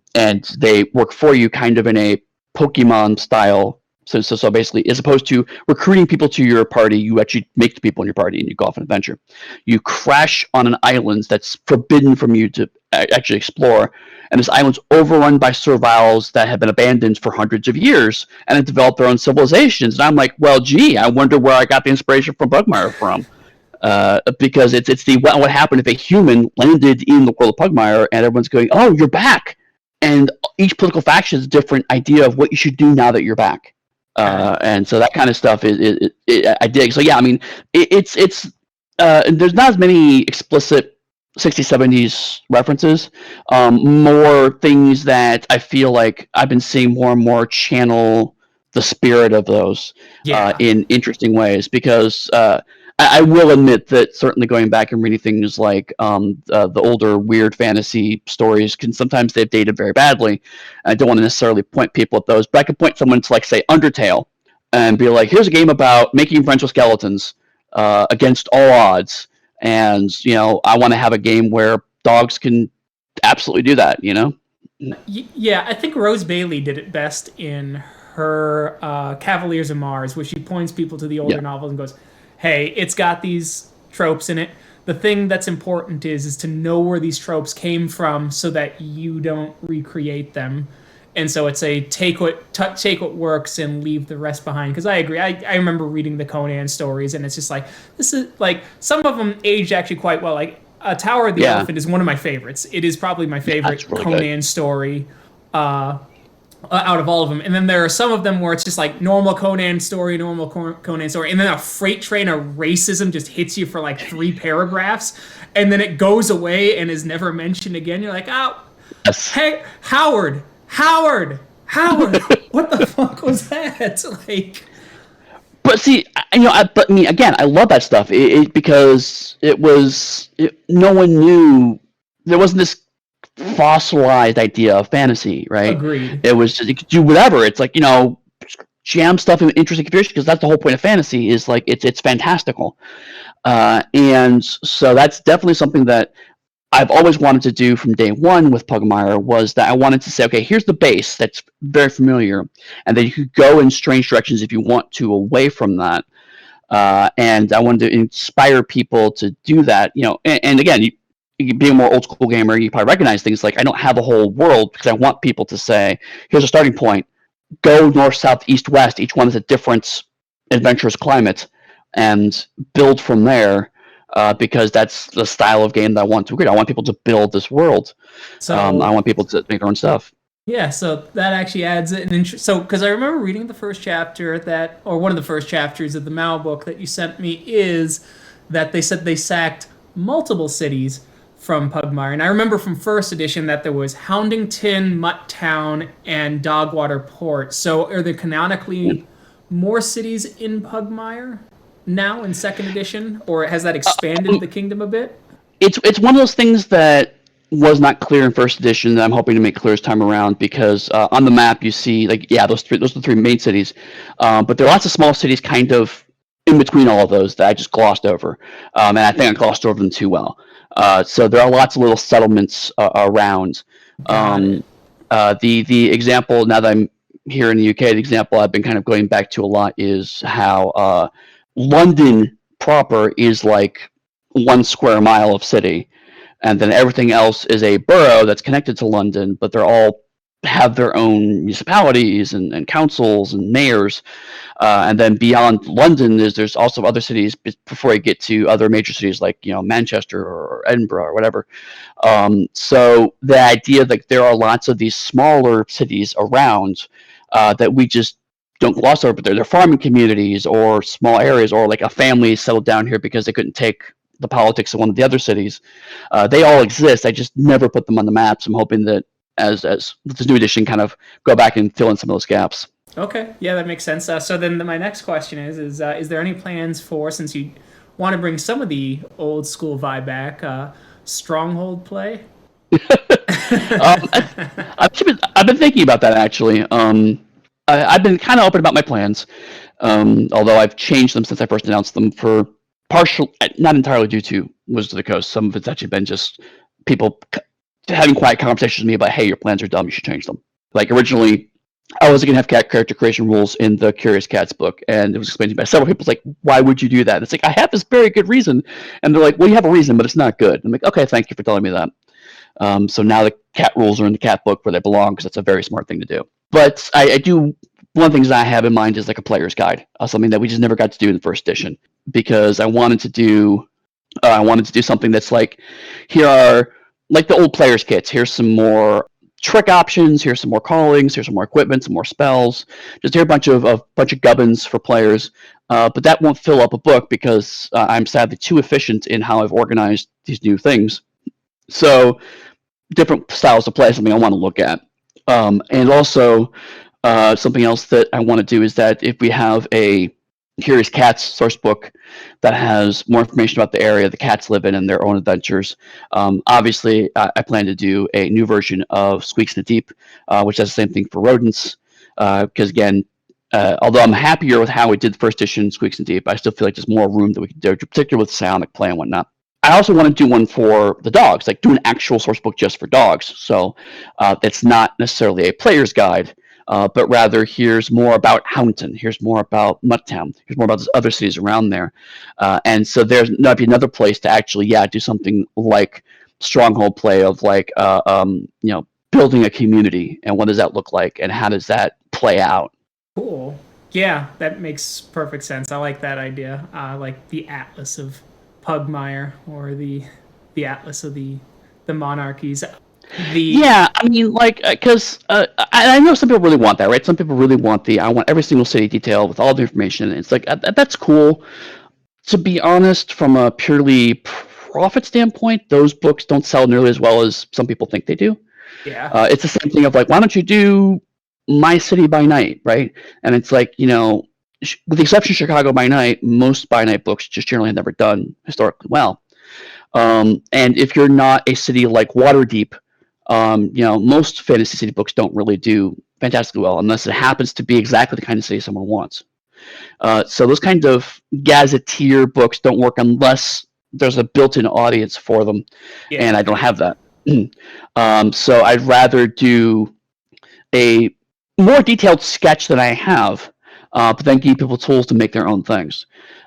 they work for you, kind of in a Pokemon style. So basically, as opposed to recruiting people to your party, you actually make the people in your party and you go off an adventure. You crash on an island that's forbidden from you to actually explore, and this island's overrun by serviles that have been abandoned for hundreds of years and have developed their own civilizations. And I'm like, well, gee, I wonder where I got the inspiration from Pugmire from. Because it's what happened if a human landed in the world of Pugmire and everyone's going, oh, you're back. And each political faction has a different idea of what you should do now that you're back. And so that kind of stuff I dig. So yeah, I mean, it's there's not as many explicit 60s, 70s references, more things that I feel like I've been seeing more and more channel the spirit of those Yeah. in interesting ways. Because I will admit that certainly going back and reading things like the older weird fantasy stories can sometimes they've dated very badly. I don't want to necessarily point people at those, but I could point someone to like say Undertale and be like, here's a game about making friends with skeletons against all odds, and I want to have a game where dogs can absolutely do that. Yeah, I think Rose Bailey did it best in her Cavaliers of Mars, where she points people to the older Yeah. novels and goes, "Hey, it's got these tropes in it. The thing that's important is to know where these tropes came from, so that you don't recreate them." And so it's a take what works and leave the rest behind. Because I agree, I remember reading the Conan stories, and it's just like this is like some of them aged actually quite well. Like Tower of the Yeah. Elephant is one of my favorites. It is probably my favorite That's really good. Conan story out of all of them. And then there are some of them where it's just like normal Conan story, Conan story, and then a freight train of racism just hits you for like 3 paragraphs, and then it goes away and is never mentioned again. You're like, oh, Yes. hey, Howard, what the fuck was that? Like, But see, but me again, I love that stuff. Because no one knew there wasn't this fossilized idea of fantasy, right? agreed. It was just you could do whatever. It's like jam stuff in interesting configuration because that's the whole point of fantasy is like it's fantastical, and so that's definitely something that I've always wanted to do from day one with Pugmire was that I wanted to say, okay, here's the base that's very familiar, and then you could go in strange directions if you want to away from that. And I wanted to inspire people to do that, and again, being a more old school gamer, you probably recognize things like I don't have a whole world because I want people to say, here's a starting point, go north, south, east, west. Each one is a different adventurous climate, and build from there. Because that's the style of game that I want to create. I want people to build this world. I So want people to make their own stuff. yeah, so that actually adds an interest. So because I remember reading the first chapter or one of the first chapters of the Mao book that you sent me is that they said they sacked multiple cities from Pugmire, and I remember from first edition that there was Houndington, Mutt Town, and Dogwater Port. So are there canonically more cities in Pugmire now in second edition, or has that expanded the kkingdom a bit? It's one of those things that was not clear in first edition that I'm hoping to make clear this time around because on the map you see those are the three main cities, but there are lots of small cities kind of in between all of those that I just glossed over, and I think I glossed over them too well. So there are lots of little settlements around. Got it. The example now that I'm here in the UK, the example I've been kind of going back to a lot is how London proper is like 1 square mile of city, and then everything else is a borough that's connected to London, but they're all have their own municipalities and councils and mayors, and then beyond London there's also other cities before you get to other major cities like Manchester or Edinburgh or whatever. So the idea that there are lots of these smaller cities around that we just don't gloss over, but they're farming communities or small areas, or like a family settled down here because they couldn't take the politics of one of the other cities. They all exist. I just never put them on the maps. I'm hoping that as this new edition kind of go back and fill in some of those gaps. Okay, yeah, that makes sense. So then my next question is there any plans for, since you want to bring some of the old school vibe back, Stronghold play? I've been thinking about that actually. I've been kind of open about my plans, although I've changed them since I first announced them for partial, not entirely due to Wizards of the Coast. Some of it's actually been just people having quiet conversations with me about, hey, your plans are dumb, you should change them. Like originally, I was going to have cat character creation rules in the Curious Cats book, and it was explained to me by several people. It's like, why would you do that? It's like, I have this very good reason, and they're like, well, you have a reason, but it's not good. I'm like, okay, thank you for telling me that. So now the cat rules are in the cat book where they belong because that's a very smart thing to do. But I do, one of the things that I have in mind is like a player's guide, something that we just never got to do in the first edition, because I wanted to do something that's like, here are like the old player's kits. Here's some more trick options. Here's some more callings. Here's some more equipment, some more spells. Just here a bunch of gubbins for players. But that won't fill up a book because I'm sadly too efficient in how I've organized these new things So different styles of play is something I want to look at. And also, something else that I want to do is that if we have a Curious Cats source book that has more information about the area the cats live in and their own adventures, obviously I plan to do a new version of Squeaks in the Deep, which does the same thing for rodents. Because again, although I'm happier with how we did the first edition Squeaks in the Deep, I still feel like there's more room that we can do, particularly with sound, like play and whatnot. I also want to do one for the dogs, like do an actual source book just for dogs. So it's not necessarily a player's guide, but rather here's more about Houndton, here's more about Mutttown, here's more about those other cities around there. And so there's not be another place to actually, do something like stronghold play of like, building a community and what does that look like and how does that play out. Cool. Yeah, that makes perfect sense. I like that idea. Like the Atlas of Pugmire or the Atlas of the monarchies. Yeah, I mean, like, because I know some people really want that, right? Some people really want I want every single city detailed with all the information. It's like, that's cool. To be honest, from a purely profit standpoint, those books don't sell nearly as well as some people think they do. Yeah. It's the same thing of like, why don't you do My City by Night, right? And it's like, with the exception of Chicago by Night, most by night books just generally have never done historically well. And if you're not a city like Waterdeep, most fantasy city books don't really do fantastically well unless it happens to be exactly the kind of city someone wants. So those kinds of gazetteer books don't work unless there's a built-in audience for them, Yeah. and I don't have that. So I'd rather do a more detailed sketch than I have, but then give people tools to make their own things.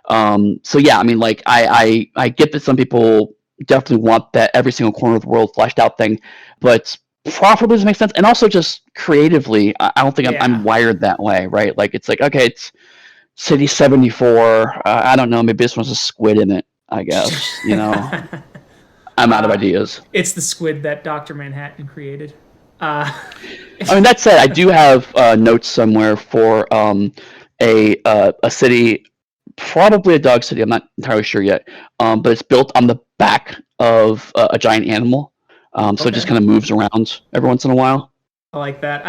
So yeah, I mean, like I get that some people definitely want that every single corner of the world fleshed out thing, but profitably doesn't make sense, and also just creatively, I don't think I'm wired that way, right? Like it's like, okay, it's City 74. I don't know, maybe this one's a squid in it. I guess I'm out of ideas. It's the squid that Dr. Manhattan created. I mean, that said, I do have notes somewhere for a city, probably a dog city. I'm not entirely sure yet, but it's built on the back of a giant animal, so it just kind of moves around every once in a while. I like that.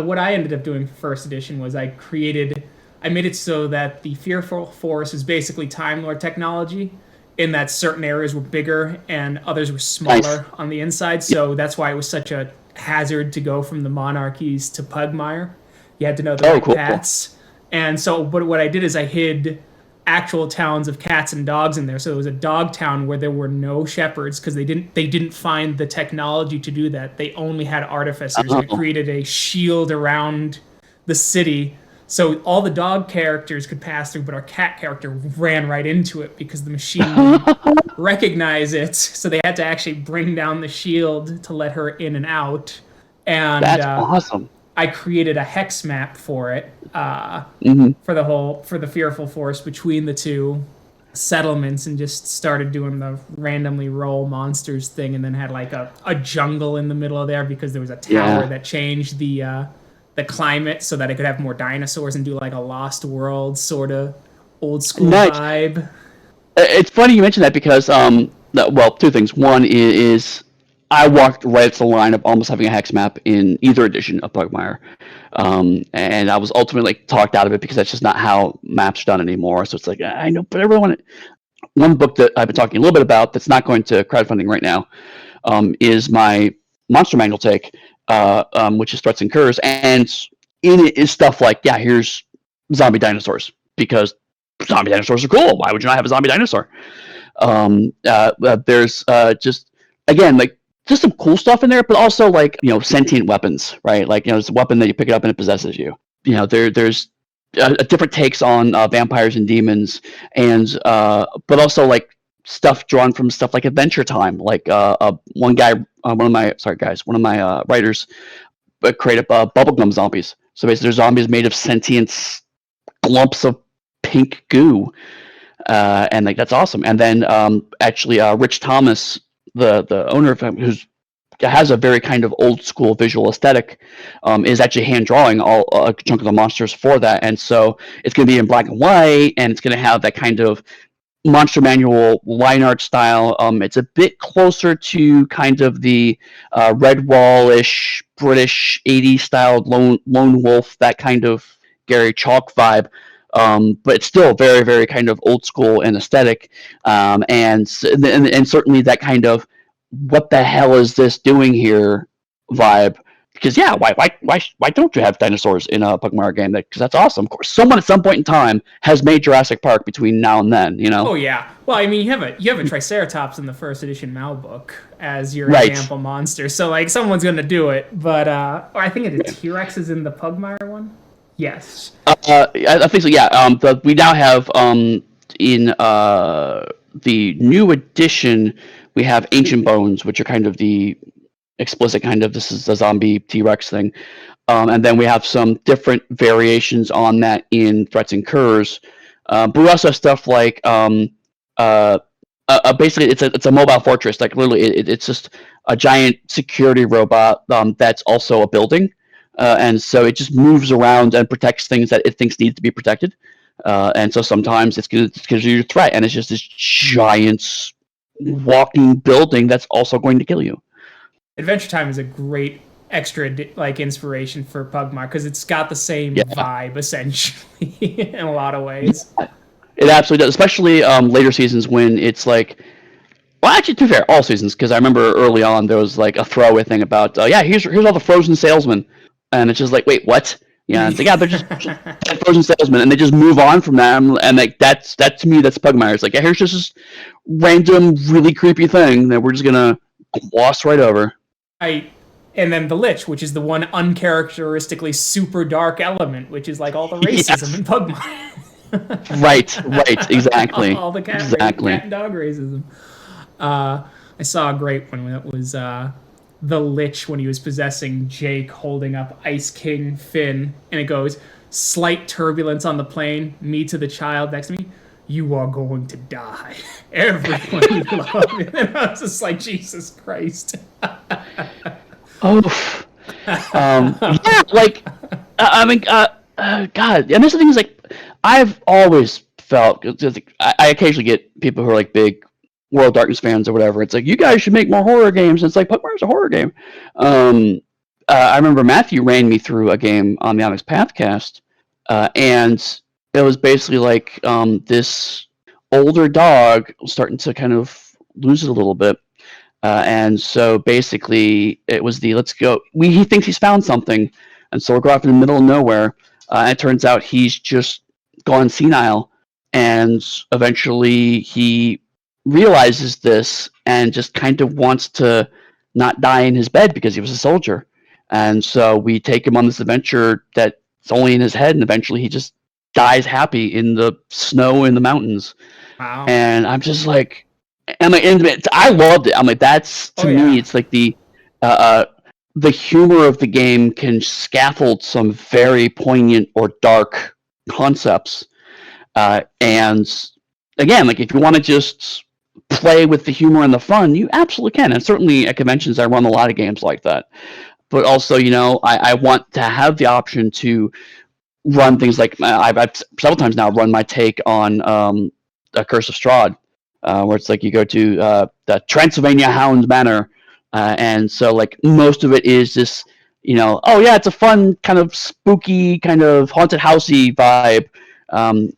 What I ended up doing for first edition was I made it so that the Fearful Force is basically Time Lord technology, in that certain areas were bigger and others were smaller on the inside. So that's why it was such a hazard to go from the monarchies to Pugmire. You had to know the right paths. And so what I did is I hid actual towns of cats and dogs in there. So it was a dog town where there were no shepherds because they didn't find the technology to do that. They only had artificers. I created a shield around the city so all the dog characters could pass through, but our cat character ran right into it because the machine didn't recognize it. So they had to actually bring down the shield to let her in and out. And that's awesome. I created a hex map for it for the Fearful Force between the two settlements, and just started doing the randomly roll monsters thing, and then had like a jungle in the middle of there because there was a tower that changed the climate so that it could have more dinosaurs and do like a Lost World sort of old school vibe. It's funny you mentioned that because, well, two things. One is I walked right to the line of almost having a hex map in either edition of Pugmire, and I was ultimately talked out of it because that's just not how maps are done anymore. So it's like, I know, but everyone. One book that I've been talking a little bit about that's not going to crowdfunding right now is my Monster Manual take, which is Threats and Curs, and in it is stuff like, here's zombie dinosaurs, because zombie dinosaurs are cool. Why would you not have a zombie dinosaur? There's just, again, like, just some cool stuff in there, but also like, sentient weapons, right? Like, it's a weapon that you pick it up and it possesses you. There's different takes on vampires and demons, and but also like stuff drawn from stuff like Adventure Time. Like one of my writers created bubblegum zombies. So basically, they're zombies made of sentient lumps of pink goo, and like that's awesome. And then actually, Rich Thomas, the owner of him, who's has a very kind of old school visual aesthetic, is actually hand drawing a chunk of the monsters for that, and so it's going to be in black and white, and it's going to have that kind of monster manual line art style. It's a bit closer to kind of the Redwall-ish British 80s style lone wolf, that kind of Gary Chalk vibe. But it's still very, very kind of old school and aesthetic, and certainly that kind of what the hell is this doing here vibe. Because yeah, why don't you have dinosaurs in a Pugmire game? Because that's awesome. Of course, someone at some point in time has made Jurassic Park between now and then. Oh yeah. Well, I mean, you have a Triceratops in the first edition Mal book as your Right. example monster, so like someone's gonna do it. But or I think the T-Rex is in the Pugmire one. Yes. I think so. Yeah. We now have in the new edition we have Ancient Bones, which are kind of the explicit kind of this is a zombie T-Rex thing, and then we have some different variations on that in Threats and Curs. But we also have stuff like basically it's a mobile fortress. Like literally, it's just a giant security robot that's also a building, and so it just moves around and protects things that it thinks need to be protected. And so sometimes it's going to you a threat, and it's just this giant walking building that's also going to kill you. Adventure Time is a great extra like inspiration for Pugmire because it's got the same vibe essentially in a lot of ways. It absolutely does, especially later seasons when it's like, well, actually, to be fair, all seasons, because I remember early on there was like a throwaway thing about, yeah, here's all the frozen salesmen, and it's just like, wait, what? Yeah, it's like, yeah, they're just frozen salesmen, and they just move on from that, and like that to me, that's Pugmire. It's like, yeah, here's just this random, really creepy thing that we're just gonna gloss right over. And then the Lich, which is the one uncharacteristically super dark element, which is like all the racism in Pugmire. Right, exactly. all the cat and dog racism. I saw a great one that was the Lich when he was possessing Jake holding up Ice King Finn, and it goes, slight turbulence on the plane, me to the child next to me, you are going to die. Everyone loved it. And I was just like, Jesus Christ. Oh, yeah, like, I mean, God, and this thing is like, I've always felt, I occasionally get people who are like big World of Darkness fans or whatever. It's like, you guys should make more horror games. And it's like, Pugmire's a horror game. I remember Matthew ran me through a game on the Onyx Pathcast, and it was basically like this older dog starting to kind of lose it a little bit. And so basically it was let's go. He thinks he's found something. And so we'll go off in the middle of nowhere. And it turns out he's just gone senile. And eventually he realizes this and just kind of wants to not die in his bed because he was a soldier. And so we take him on this adventure that's only in his head. And eventually he just dies happy in the snow in the mountains. Wow. And I'm just like, I loved it. I'm like, that's to me, it's like the humor of the game can scaffold some very poignant or dark concepts. And again, like if you want to just play with the humor and the fun, you absolutely can. And certainly at conventions, I run a lot of games like that. But also, I want to have the option to run things like I've several times now run my take on A Curse of Strahd. Where it's like you go to the Transylvania Hound Manor, and so like most of it is this, oh yeah, it's a fun kind of spooky kind of haunted housey vibe,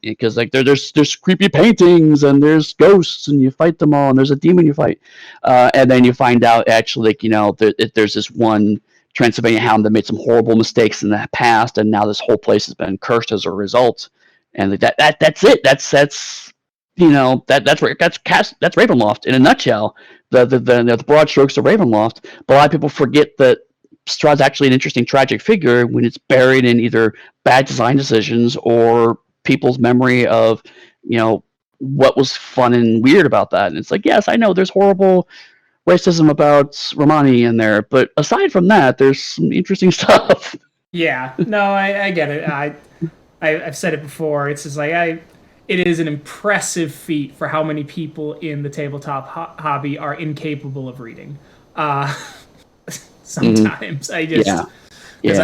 because like there's creepy paintings and there's ghosts and you fight them all and there's a demon you fight, and then you find out actually like there's this one Transylvania Hound that made some horrible mistakes in the past and now this whole place has been cursed as a result, and that's it. That's that's Ravenloft in a nutshell. The broad strokes of Ravenloft. But a lot of people forget that Strahd's actually an interesting tragic figure when it's buried in either bad design decisions or people's memory of what was fun and weird about that. And it's like, yes, I know there's horrible racism about Romani in there, but aside from that, there's some interesting stuff. Yeah, no, I get it. I've said it before. It's just like it is an impressive feat for how many people in the tabletop hobby are incapable of reading. Sometimes I just because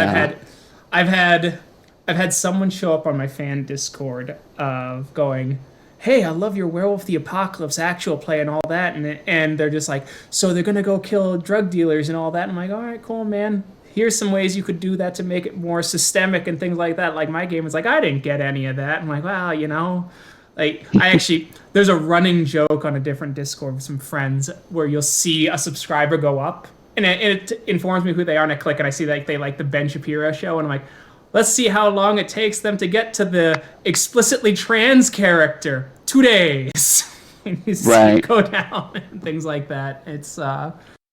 I've had someone show up on my fan Discord of going, hey, I love your Werewolf the Apocalypse actual play and all that, and they're just like, so they're gonna go kill drug dealers and all that. And I'm like, all right, cool, man. Here's some ways you could do that to make it more systemic and things like that. Like my game was like, I didn't get any of that. I'm like, well, like I actually there's a running joke on a different Discord with some friends where you'll see a subscriber go up and it informs me who they are and I click and I see like they like the Ben Shapiro show and I'm like, let's see how long it takes them to get to the explicitly trans character. 2 days. And you see it go down and things like that. It's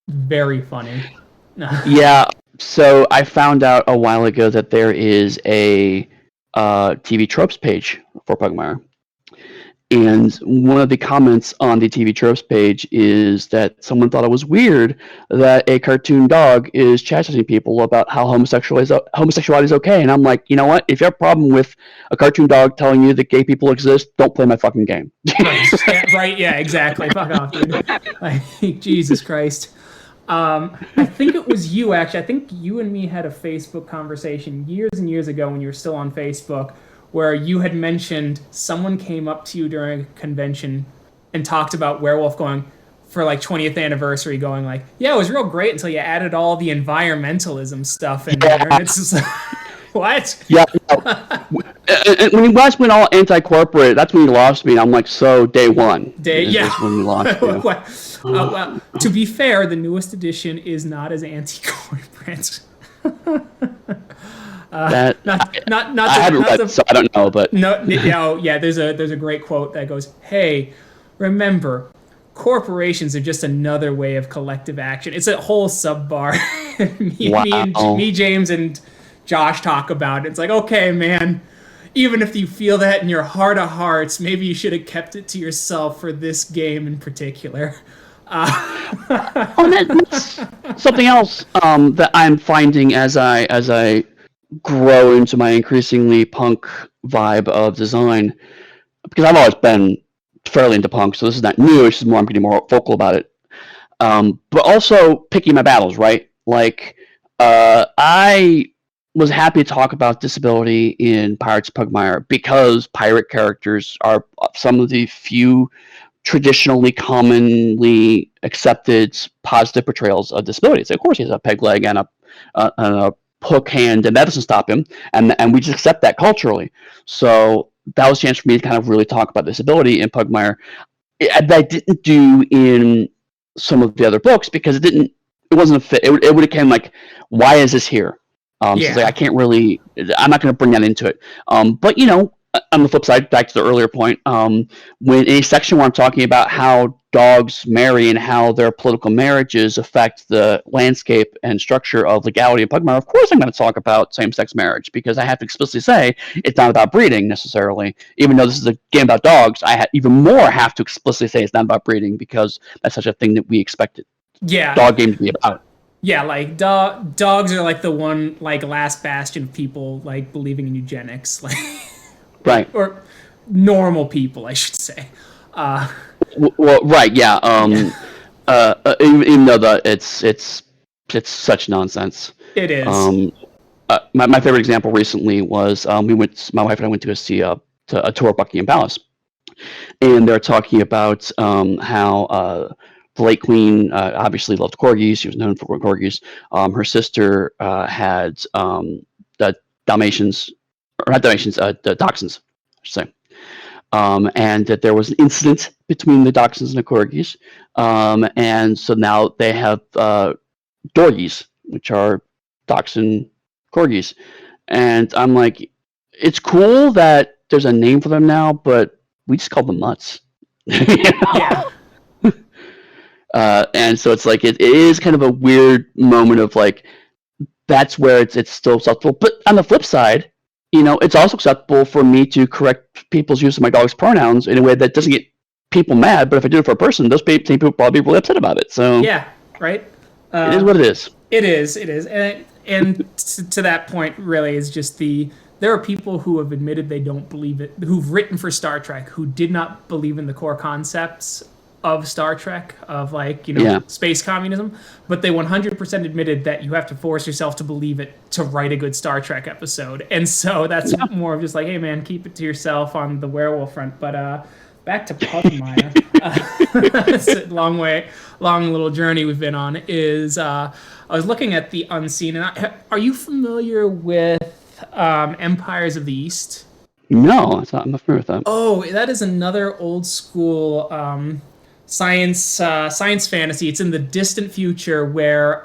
very funny. Yeah. So I found out a while ago that there is a TV tropes page for Pugmire. And one of the comments on the TV tropes page is that someone thought it was weird that a cartoon dog is chastising people about how homosexuality is okay. And I'm like, you know what? If you have a problem with a cartoon dog telling you that gay people exist, don't play my fucking game. Right, yeah, exactly. Fuck off, dude. Like, Jesus Christ. I think it was you, actually. I think you and me had a Facebook conversation years and years ago when you were still on Facebook, where you had mentioned someone came up to you during a convention and talked about Werewolf going for like 20th anniversary, going like, yeah, it was real great until you added all the environmentalism stuff in there. And it's just like, what? Yeah. When you guys went all anti-corporate, that's when you lost me. I'm like, so day one. Yeah. When you lost me. Well, to be fair, the newest edition is not as anti-corporate. I haven't read, so I don't know, but there's a great quote that goes, "Hey, remember, corporations are just another way of collective action." It's a whole subbar. me, James, and Josh talk about it. It's like, okay, man, even if you feel that in your heart of hearts, maybe you should have kept it to yourself for this game in particular. That's something else that I'm finding as I grow into my increasingly punk vibe of design, because I've always been fairly into punk, so this is not new. It's just more I'm getting more vocal about it. But also picking my battles, right? Like I was happy to talk about disability in Pirates of Pugmire because pirate characters are some of the few traditionally commonly accepted positive portrayals of disabilities. Of course, he has a peg leg and a hook hand, and that doesn't stop him, and we just accept that culturally. So that was a chance for me to kind of really talk about disability in Pugmire that I didn't do in some of the other books because it wasn't a fit. It would have came like, why is this here? So it's like, I'm not going to bring that into it. But on the flip side, back to the earlier point, when a section where I'm talking about how dogs marry and how their political marriages affect the landscape and structure of legality in Pugmire, of course I'm going to talk about same-sex marriage because I have to explicitly say it's not about breeding necessarily. Even though this is a game about dogs, I even more have to explicitly say it's not about breeding because that's such a thing that we expected dog game to be about. Yeah, like dogs are like the one like last bastion of people like believing in eugenics, like. Right. Or normal people, I should say. Well, right, yeah. Even though it's such nonsense. It is. My favorite example recently was my wife and I went to go see a tour of Buckingham Palace, and they're talking about how the late queen obviously loved corgis. She was known for corgis. Her sister had the Dalmatians. Or not Dalmatians, the Dachshunds, I should say. And that there was an incident between the Dachshunds and the Corgis. And so now they have Dorgies, which are Dachshund Corgis. And I'm like, it's cool that there's a name for them now, but we just call them mutts. Yeah. And so it's like, it is kind of a weird moment of like, that's where it's still acceptable. But on the flip side, it's also acceptable for me to correct people's use of my dog's pronouns in a way that doesn't get people mad. But if I do it for a person, those people will probably be really upset about it. So yeah, right. It is what it is. It is, and to that point, really, is just there are people who have admitted they don't believe it, who've written for Star Trek, who did not believe in the core concepts of Star Trek, of space communism, but they 100% admitted that you have to force yourself to believe it to write a good Star Trek episode. And so that's more of just like, hey man, keep it to yourself on the werewolf front. But back to Pugmire. It's a long little journey we've been on. I was looking at the Unseen, and are you familiar with Empires of the East? No, I'm not familiar with that. Oh, that is another old school science fantasy. It's in the distant future where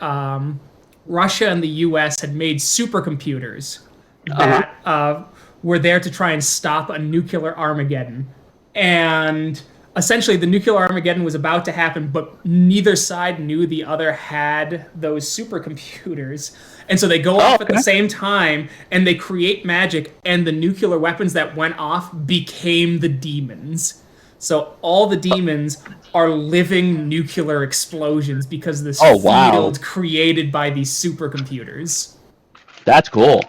Russia and the U.S. had made supercomputers that were there to try and stop a nuclear Armageddon. And essentially, the nuclear Armageddon was about to happen, but neither side knew the other had those supercomputers. And so they go off at the same time and they create magic, and the nuclear weapons that went off became the demons. So all the demons are living nuclear explosions because of this field created by these supercomputers. That's cool.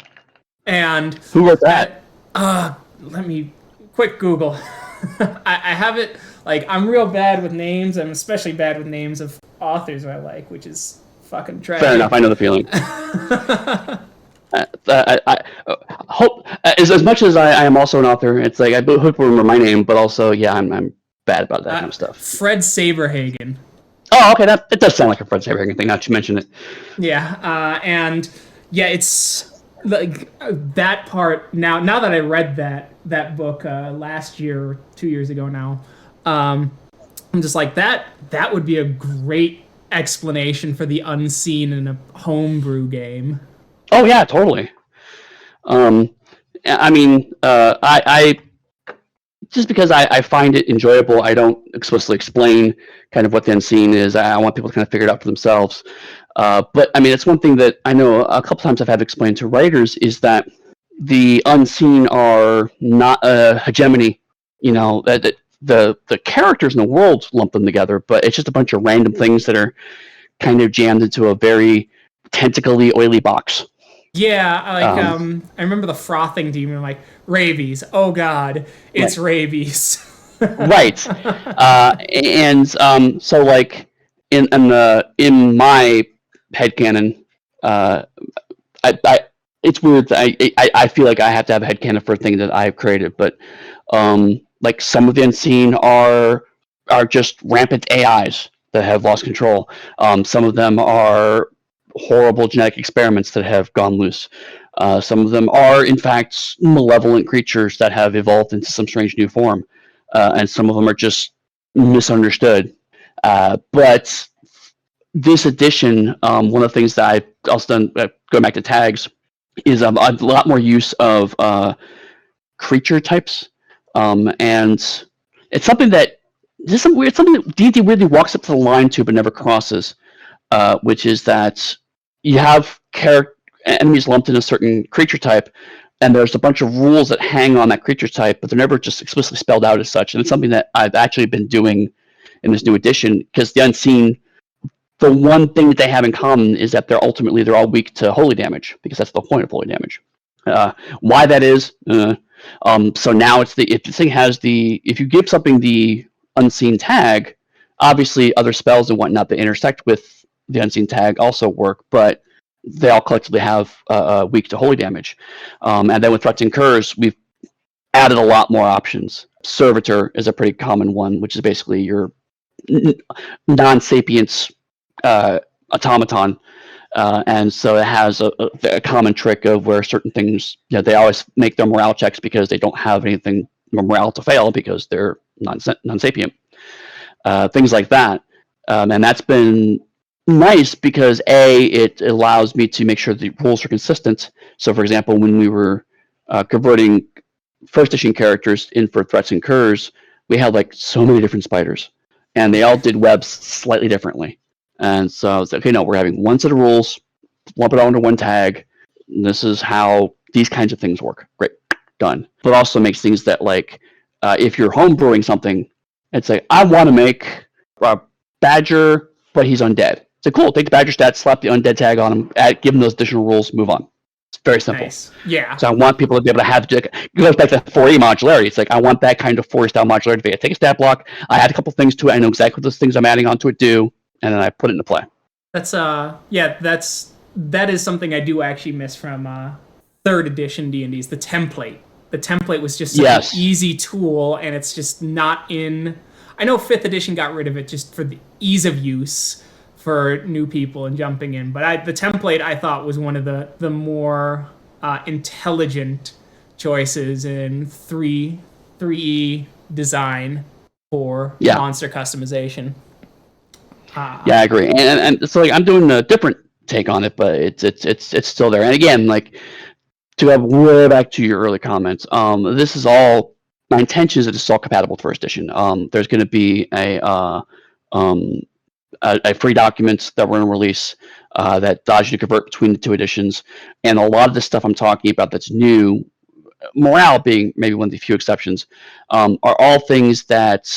And who wrote that? Let me quick Google. I have it, like, I'm real bad with names. I'm especially bad with names of authors I like, which is fucking tragic. Fair enough. I know the feeling. I hope, as much as I am also an author, it's like I hope remember my name, but also, yeah, I'm bad about that kind of stuff. Fred Saberhagen. Oh, okay, that does sound like a Fred Saberhagen thing. Not to mention it. Yeah, and yeah, it's like that part. Now that I read that book last year or 2 years ago now, I'm just like that would be a great explanation for the unseen in a homebrew game. Oh yeah, totally. I mean, I just because I find it enjoyable, I don't explicitly explain kind of what the unseen is. I want people to kind of figure it out for themselves. But I mean, it's one thing that I know a couple times I've had to explain to writers is that the unseen are not a hegemony. You know, that the characters in the world lump them together, but it's just a bunch of random things that are kind of jammed into a very tentacly, oily box. Yeah, I remember the frothing demon, like rabies. Oh God, it's rabies. Right, and so like in my headcanon, it's weird that I feel like I have to have a headcanon for a thing that I've created, but like some of the unseen are just rampant AIs that have lost control. Some of them are horrible genetic experiments that have gone loose. Some of them are, in fact, malevolent creatures that have evolved into some strange new form. And some of them are just misunderstood. But this edition, one of the things that I've also done, going back to tags, is a lot more use of creature types. And it's something that something that D&D weirdly walks up to the line to but never crosses, which is that you have enemies lumped in a certain creature type, and there's a bunch of rules that hang on that creature type, but they're never just explicitly spelled out as such. And it's something that I've actually been doing in this new edition, because the unseen, the one thing that they have in common is that they're all weak to holy damage, because that's the point of holy damage. Why that is, so now if the thing has if you give something the unseen tag, obviously other spells and whatnot that intersect with the unseen tag also work, but they all collectively have weak to holy damage. And then with Threats and Curs, we've added a lot more options. Servitor is a pretty common one, which is basically your non-sapience automaton. And so it has a common trick of where certain things, they always make their morale checks because they don't have anything morale to fail because they're non-sapient. Things like that. And that's been nice because it allows me to make sure the rules are consistent. So for example, when we were converting first edition characters in for Threats and Curs, we had like so many different spiders, and they all did webs slightly differently. And so I was like, okay, no, we're having one set of rules, lump it all into one tag. This is how these kinds of things work. Great, done. But also makes things that, like, if you're homebrewing something, it's like, I want to make a Badger, but he's undead. It's like, cool, take the Badger stats, slap the undead tag on him, give him those additional rules, move on. It's very simple. Nice. Yeah. So I want people to be able to have, it goes back to 4E modularity. It's like, I want that kind of 4E style modularity. I take a stat block, I add a couple things to it, I know exactly what those things I'm adding onto it do, and then I put it into play. That's that is something I do actually miss from 3rd edition D&D's, the template. the template was just such Yes. an easy tool, and it's just not in. I know 5th edition got rid of it just for the ease of use for new people and jumping in, but the template I thought was one of the more intelligent choices in 3E design for monster customization. Yeah, I agree, and so like I'm doing a different take on it, but it's still there. And again, like to go way back to your early comments, this is all my intention is that it's all compatible with first edition. There's going to be a free document that we're going to release that allows you to convert between the 2 editions, and a lot of the stuff I'm talking about that's new, morale being maybe one of the few exceptions, are all things that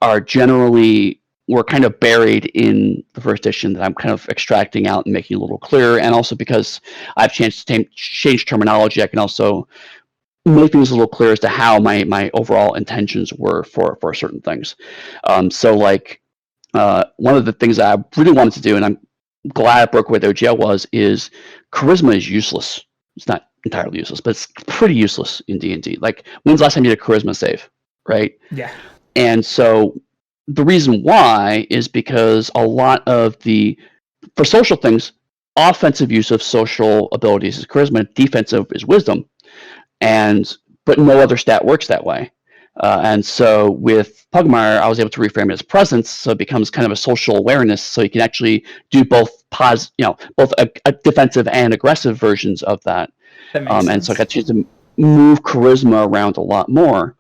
are generally were kind of buried in the first edition that I'm kind of extracting out and making a little clearer. And also because I've changed terminology, I can also make things a little clearer as to how my overall intentions were for certain things. So like one of the things that I really wanted to do, and I'm glad I broke away with OGL, is charisma is useless. It's not entirely useless, but it's pretty useless in D&D. Like, when's the last time you did a charisma save, right? Yeah. And so the reason why is because a lot of for social things, offensive use of social abilities is charisma, defensive is wisdom, but no other stat works that way. And so with Pugmire, I was able to reframe it as presence, so it becomes kind of a social awareness, so you can actually do both both a defensive and aggressive versions of that. That makes sense. And so I got to move charisma around a lot more,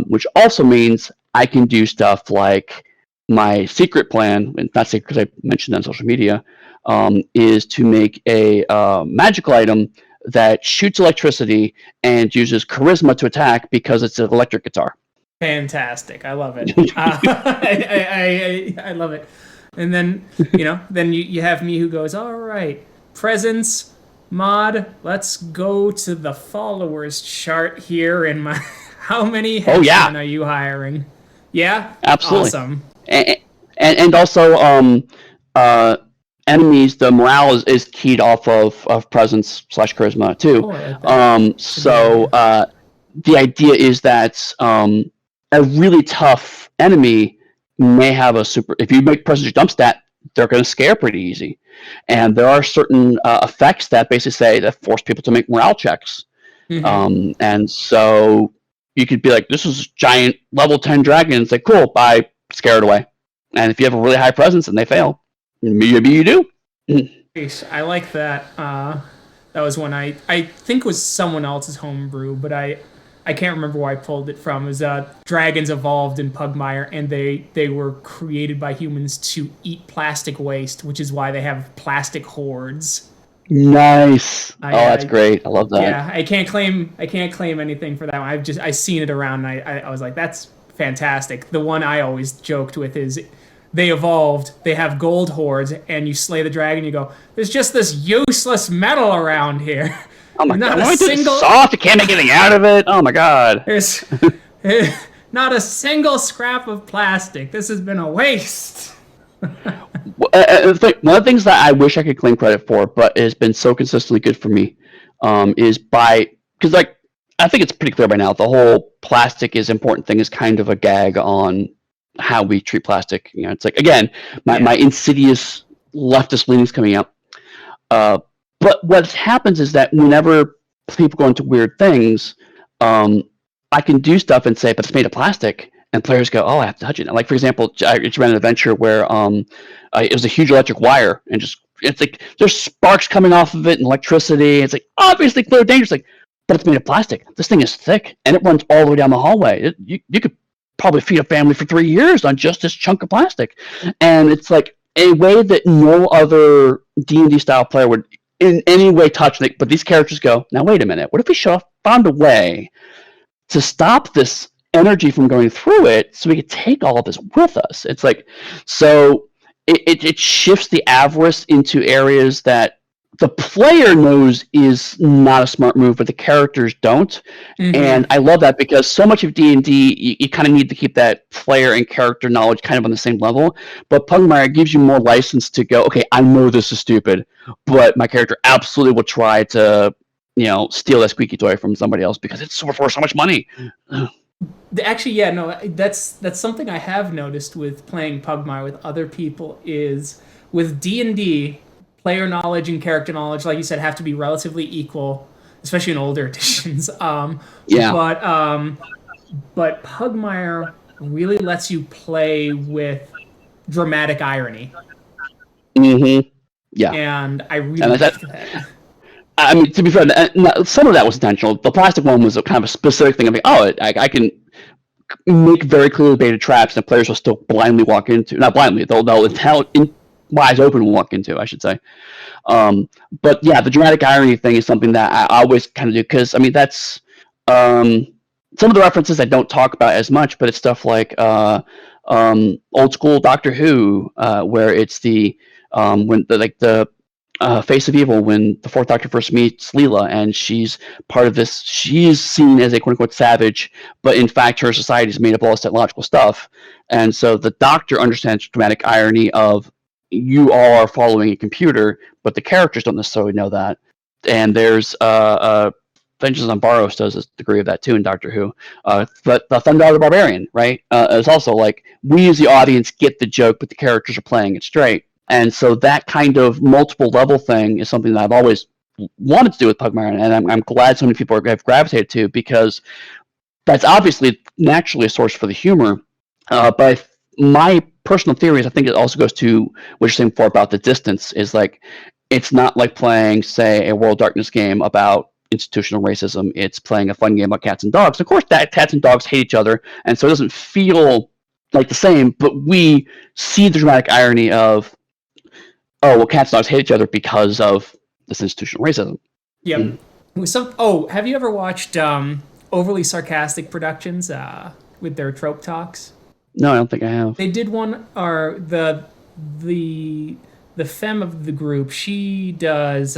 which also means I can do stuff like my secret plan, and not secret because I mentioned it on social media, is to make a magical item that shoots electricity and uses charisma to attack because it's an electric guitar. Fantastic! I love it. I love it. And then then you have me who goes, all right, presence mod. Let's go to the followers chart here in my. How many henchmen are you hiring? Yeah, absolutely. Awesome. And also enemies, the morale is keyed off of presence / charisma too. So the idea is that a really tough enemy may have a super. If you make presence your dump stat, they're going to scare pretty easy. And there are certain effects that basically say that force people to make morale checks. Mm-hmm. And so you could be like, this is giant level 10 dragon. It's like, cool, bye, scare it away. And if you have a really high presence and they fail, maybe you do. I like that. That was one I think was someone else's homebrew, but I can't remember where I pulled it from. It was dragons evolved in Pugmire, and they were created by humans to eat plastic waste, which is why they have plastic hordes. Nice. That's great. I love that. Yeah, I can't claim anything for that one. I've seen it around, and I was like, that's fantastic. The one I always joked with is they evolved, they have gold hordes, and you slay the dragon, you go, there's just this useless metal around here. Oh my god, it's soft, you can't make anything out of it. Oh my god. There's not a single scrap of plastic. This has been a waste. One of the things that I wish I could claim credit for, but has been so consistently good for me, is because like I think it's pretty clear by now, the whole plastic is important thing is kind of a gag on how we treat plastic. It's like, again, my insidious leftist leanings coming out. But what happens is that whenever people go into weird things, I can do stuff and say, but it's made of plastic. And players go, oh, I have to touch it. And like, for example, I just ran an adventure where it was a huge electric wire, and it's like there's sparks coming off of it and electricity. It's like obviously clear dangerous, like, but it's made of plastic. This thing is thick, and it runs all the way down the hallway. You could probably feed a family for 3 years on just this chunk of plastic. And it's like a way that no other D&D style player would in any way touch it. But these characters go, now wait a minute, what if we found a way to stop this energy from going through it so we could take all of this with us? It's like, so it shifts the avarice into areas that the player knows is not a smart move, but the characters don't. Mm-hmm. And I love that because so much of D&D, you kind of need to keep that player and character knowledge kind of on the same level. But Pugmire gives you more license to go, okay, I know this is stupid, but my character absolutely will try to steal that squeaky toy from somebody else because it's worth so much money. Actually, yeah, no, that's something I have noticed with playing Pugmire with other people is with D&D, player knowledge and character knowledge, like you said, have to be relatively equal, especially in older editions. Yeah. But Pugmire really lets you play with dramatic irony, Mm-hmm. Yeah. and I really And like that. I mean, to be fair, some of that was intentional. The plastic one was a kind of a specific thing. I can make very clearly baited traps that players will still blindly walk into. Not blindly, they'll eyes open walk into, I should say. But yeah, the dramatic irony thing is something that I always kind of do because I mean that's some of the references I don't talk about as much, but it's stuff like old school Doctor Who, where it's the when the face of evil when the Fourth Doctor first meets Leela, and she's part of this. She's seen as a quote unquote savage, but in fact her society is made up of all this technological stuff, and so the Doctor understands dramatic irony of you all are following a computer, but the characters don't necessarily know that. And there's Vengeance on Barrows does a degree of that too in Doctor Who. But the Thunder the Barbarian, right, is also like we as the audience get the joke, but the characters are playing it straight. And so that kind of multiple level thing is something that I've always wanted to do with Pugmire, and I'm glad so many people have gravitated to because that's obviously naturally a source for the humor. But my personal theory is I think it also goes to what you're saying before about the distance is like it's not like playing, say, a World Darkness game about institutional racism. It's playing a fun game about cats and dogs. Of course, cats and dogs hate each other, and so it doesn't feel like the same, but we see the dramatic irony of, oh, well, cats and dogs hate each other because of this institutional racism. Yep. Have you ever watched overly sarcastic productions with their trope talks? No, I don't think I have. They did one, or the femme of the group. She does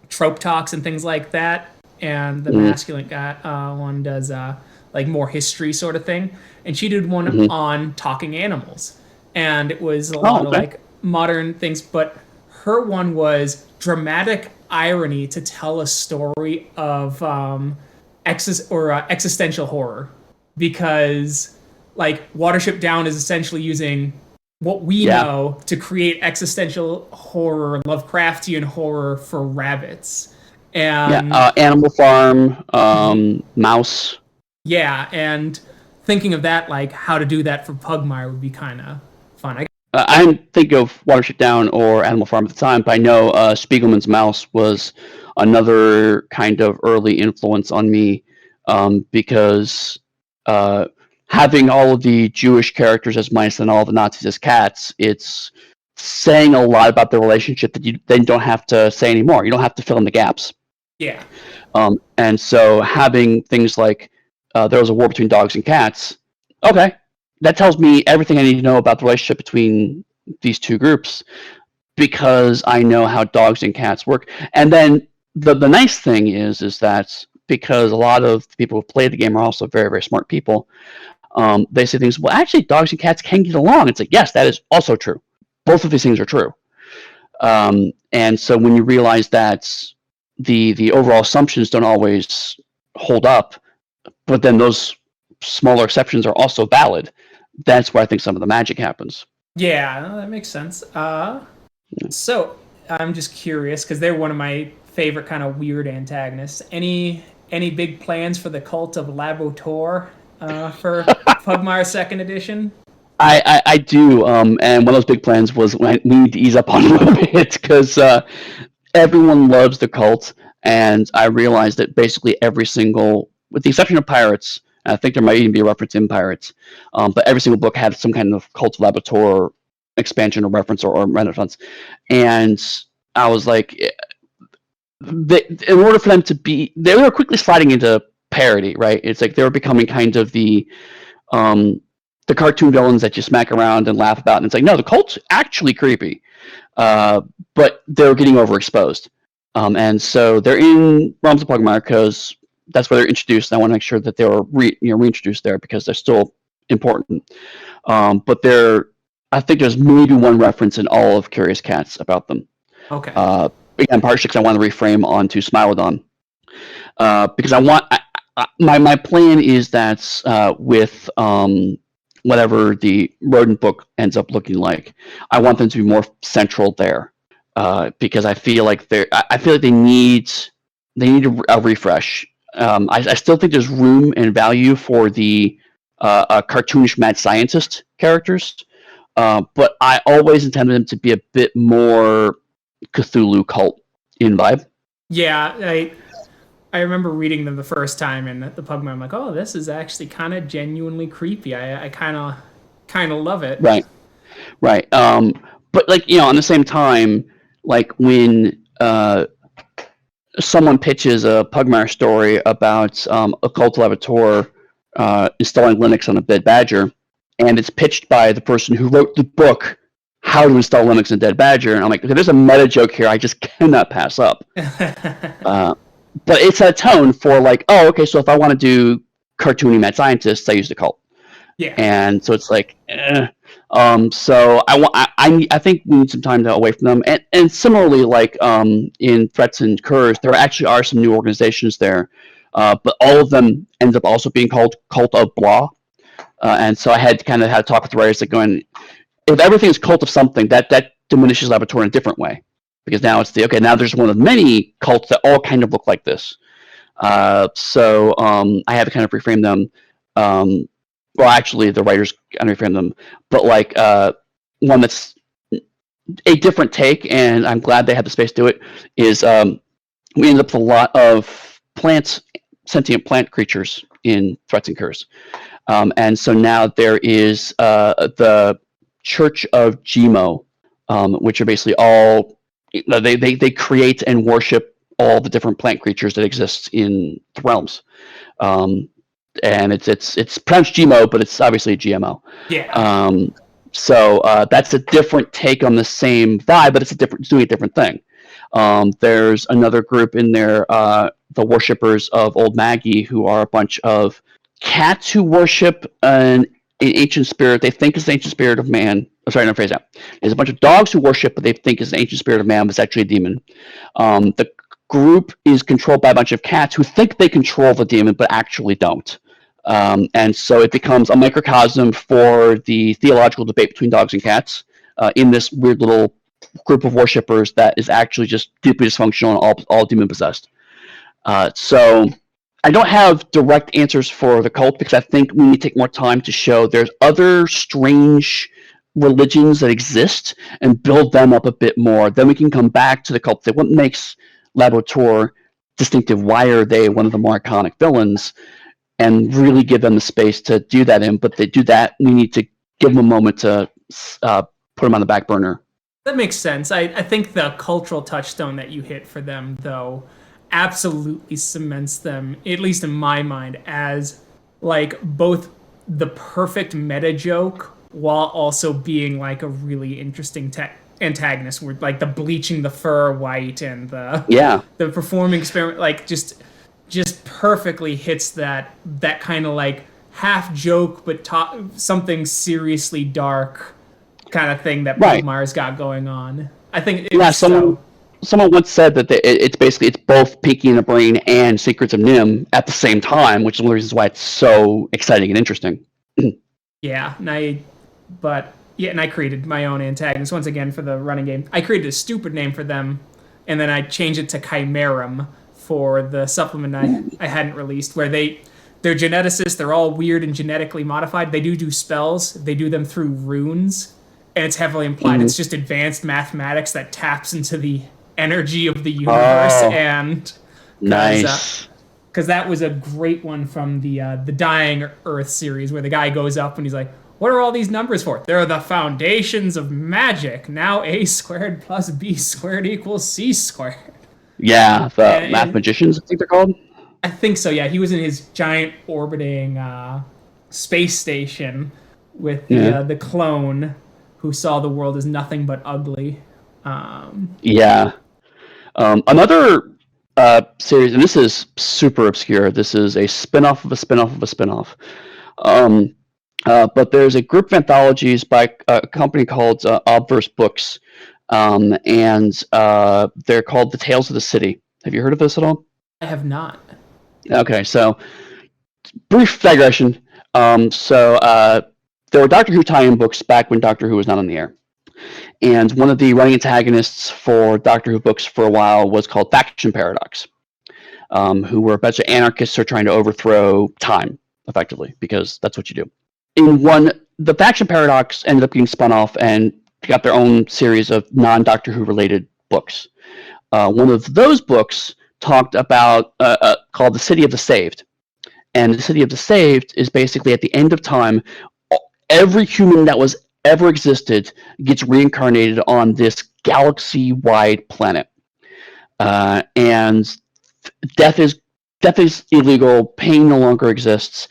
trope talks and things like that, and the masculine guy one does like more history sort of thing. And she did one on talking animals, and it was a lot of like modern things, but her one was dramatic irony to tell a story of existential horror, because like Watership Down is essentially using what we know to create existential horror, Lovecraftian horror for rabbits. And Animal Farm, Mouse. Yeah, and thinking of that, like how to do that for Pugmire would be kind of fun. I didn't think of Watership Down or Animal Farm at the time, but I know Spiegelman's Mouse was another kind of early influence on me because having all of the Jewish characters as mice and all the Nazis as cats, it's saying a lot about the relationship that you then don't have to say anymore. You don't have to fill in the gaps. Yeah. And so having things like there was a war between dogs and cats, okay, that tells me everything I need to know about the relationship between these two groups because I know how dogs and cats work. And then the nice thing is that because a lot of the people who play the game are also very, very smart people, they say things, well, actually, dogs and cats can get along. It's like, yes, that is also true. Both of these things are true. And so when you realize that the overall assumptions don't always hold up, but then those smaller exceptions are also valid, that's where I think some of the magic happens. Yeah, that makes sense. So I'm just curious because they're one of my favorite kind of weird antagonists. Any big plans for the Cult of Labotor for Pugmire Second Edition? I do, and one of those big plans was we need to ease up on a little bit because everyone loves the cult, and I realized that basically every single, with the exception of Pirates, I think there might even be a reference in Pirates, but every single book had some kind of Cult of Laborator expansion or reference or renaissance. And I was like, in order for them to be, they were quickly sliding into parody, right? It's like they were becoming kind of the cartoon villains that you smack around and laugh about. And it's like, no, the cult's actually creepy, but they're getting overexposed. And so they're in Realms of Pugmire because that's where they're introduced. And I want to make sure that they were reintroduced there because they're still important. But I think there's maybe one reference in all of Curious Cats about them. Okay. Again, partially because I want to reframe onto Smilodon. because my plan is that with whatever the rodent book ends up looking like, I want them to be more central there, because I feel like they need a refresh. I still think there's room and value for the cartoonish mad scientist characters, but I always intended them to be a bit more Cthulhu cult in vibe. Yeah, I remember reading them the first time in the Pugmire. I'm like, oh, this is actually kind of genuinely creepy. I kind of love it. Right, right. But like, on the same time, like when someone pitches a Pugmire story about a cult laborator installing Linux on a dead badger, and it's pitched by the person who wrote the book How to Install Linux on a Dead Badger, and I'm like, okay, there's a meta joke here I just cannot pass up. But it's a tone for like, oh, okay, so if I want to do cartoony mad scientists, I use the cult. Yeah. And so it's like, so I think we need some time to away from them. And similarly, like in Threats and Curs, there actually are some new organizations there, but all of them end up also being called Cult of Blah. And so I had to talk with the writers, like going, if everything is cult of something, that diminishes Laboratory in a different way, because now it's now there's one of many cults that all kind of look like this. So I had to kind of reframe them. Well, actually, the writers kind of reframe them, but like one that's a different take, and I'm glad they had the space to do it, is we ended up with a lot of sentient plant creatures in Threats and Curs. And so now there is the Church of Gmo, which are basically all, they create and worship all the different plant creatures that exist in the realms. And it's pronounced GMO, but it's obviously a GMO. Yeah. So that's a different take on the same vibe, but it's doing a different thing. There's another group in there, the worshippers of Old Maggie, who are a bunch of cats who worship an ancient spirit they think is the ancient spirit of man. I'm sorry, no, phrase that. There's a bunch of dogs who worship what they think is an ancient spirit of man, but it's actually a demon. The group is controlled by a bunch of cats who think they control the demon, but actually don't. And so it becomes a microcosm for the theological debate between dogs and cats in this weird little group of worshippers that is actually just deeply dysfunctional and all demon possessed. So I don't have direct answers for the cult, because I think we need to take more time to show there's other strange religions that exist and build them up a bit more. Then we can come back to the cult. Say, what makes Laborator distinctive? Why are they one of the more iconic villains? And really give them the space to do that in. But they do that, we need to give them a moment to put them on the back burner. That makes sense. I think the cultural touchstone that you hit for them, though, absolutely cements them, at least in my mind, as like both the perfect meta joke while also being like a really interesting antagonist. Where like the bleaching the fur white and the performing experiment, like just perfectly hits that kind of like half joke but something seriously dark kind of thing that Pugmire's got going on. I think someone once said that it's both Pinky and the Brain and Secrets of Nim at the same time, which is one of the reasons why it's so exciting and interesting. Yeah, and I created my own antagonist once again for the running game. I created a stupid name for them, and then I changed it to Chimerum for the supplement I hadn't released, where they're geneticists. They're all weird and genetically modified. They do spells. They do them through runes, and it's heavily implied it's just advanced mathematics that taps into the energy of the universe. And nice, because that was a great one from the Dying Earth series, where the guy goes up and he's like, "What are all these numbers for?" "They're the foundations of magic. Now a squared plus b squared equals c squared." Yeah, the math magicians, I think they're called. I think so, yeah. He was in his giant orbiting space station with the clone who saw the world as nothing but ugly. Another series, and this is super obscure. This is a spin-off of a spin-off of a spin-off. But there's a group of anthologies by a company called Obverse Books, and they're called The Tales of the City. Have you heard of this at all? I have not. Okay, so brief digression. There were Doctor Who tie-in books back when Doctor Who was not on the air. And one of the running antagonists for Doctor Who books for a while was called Faction Paradox, who were a bunch of anarchists who are trying to overthrow time, effectively, because that's what you do. The Faction Paradox ended up getting spun off and got their own series of non-Doctor Who related books. One of those books talked about called The City of the Saved. And the City of the Saved is basically at the end of time, every human that was ever existed gets reincarnated on this galaxy-wide planet, and death is illegal. Pain no longer exists.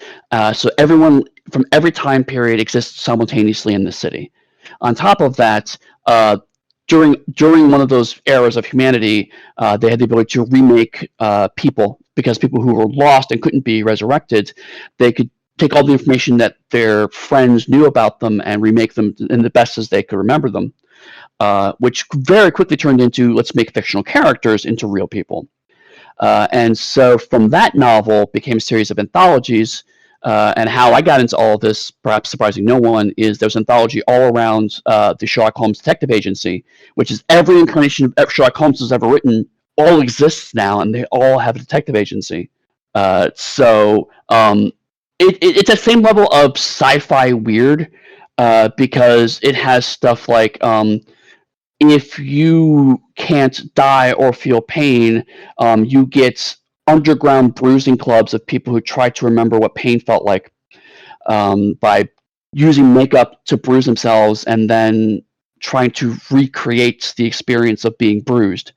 So everyone from every time period exists simultaneously in the city. On top of that, during one of those eras of humanity, they had the ability to remake people, because people who were lost and couldn't be resurrected, they could take all the information that their friends knew about them and remake them in the best as they could remember them, which very quickly turned into, let's make fictional characters into real people. And so from that novel became a series of anthologies. And how I got into all of this, perhaps surprising no one, is there's an anthology all around the Sherlock Holmes Detective Agency, which is every incarnation of Sherlock Holmes has ever written all exists now, and they all have a detective agency. It's that same level of sci-fi weird, because it has stuff like if you can't die or feel pain, you get underground bruising clubs of people who try to remember what pain felt like, by using makeup to bruise themselves and then trying to recreate the experience of being bruised.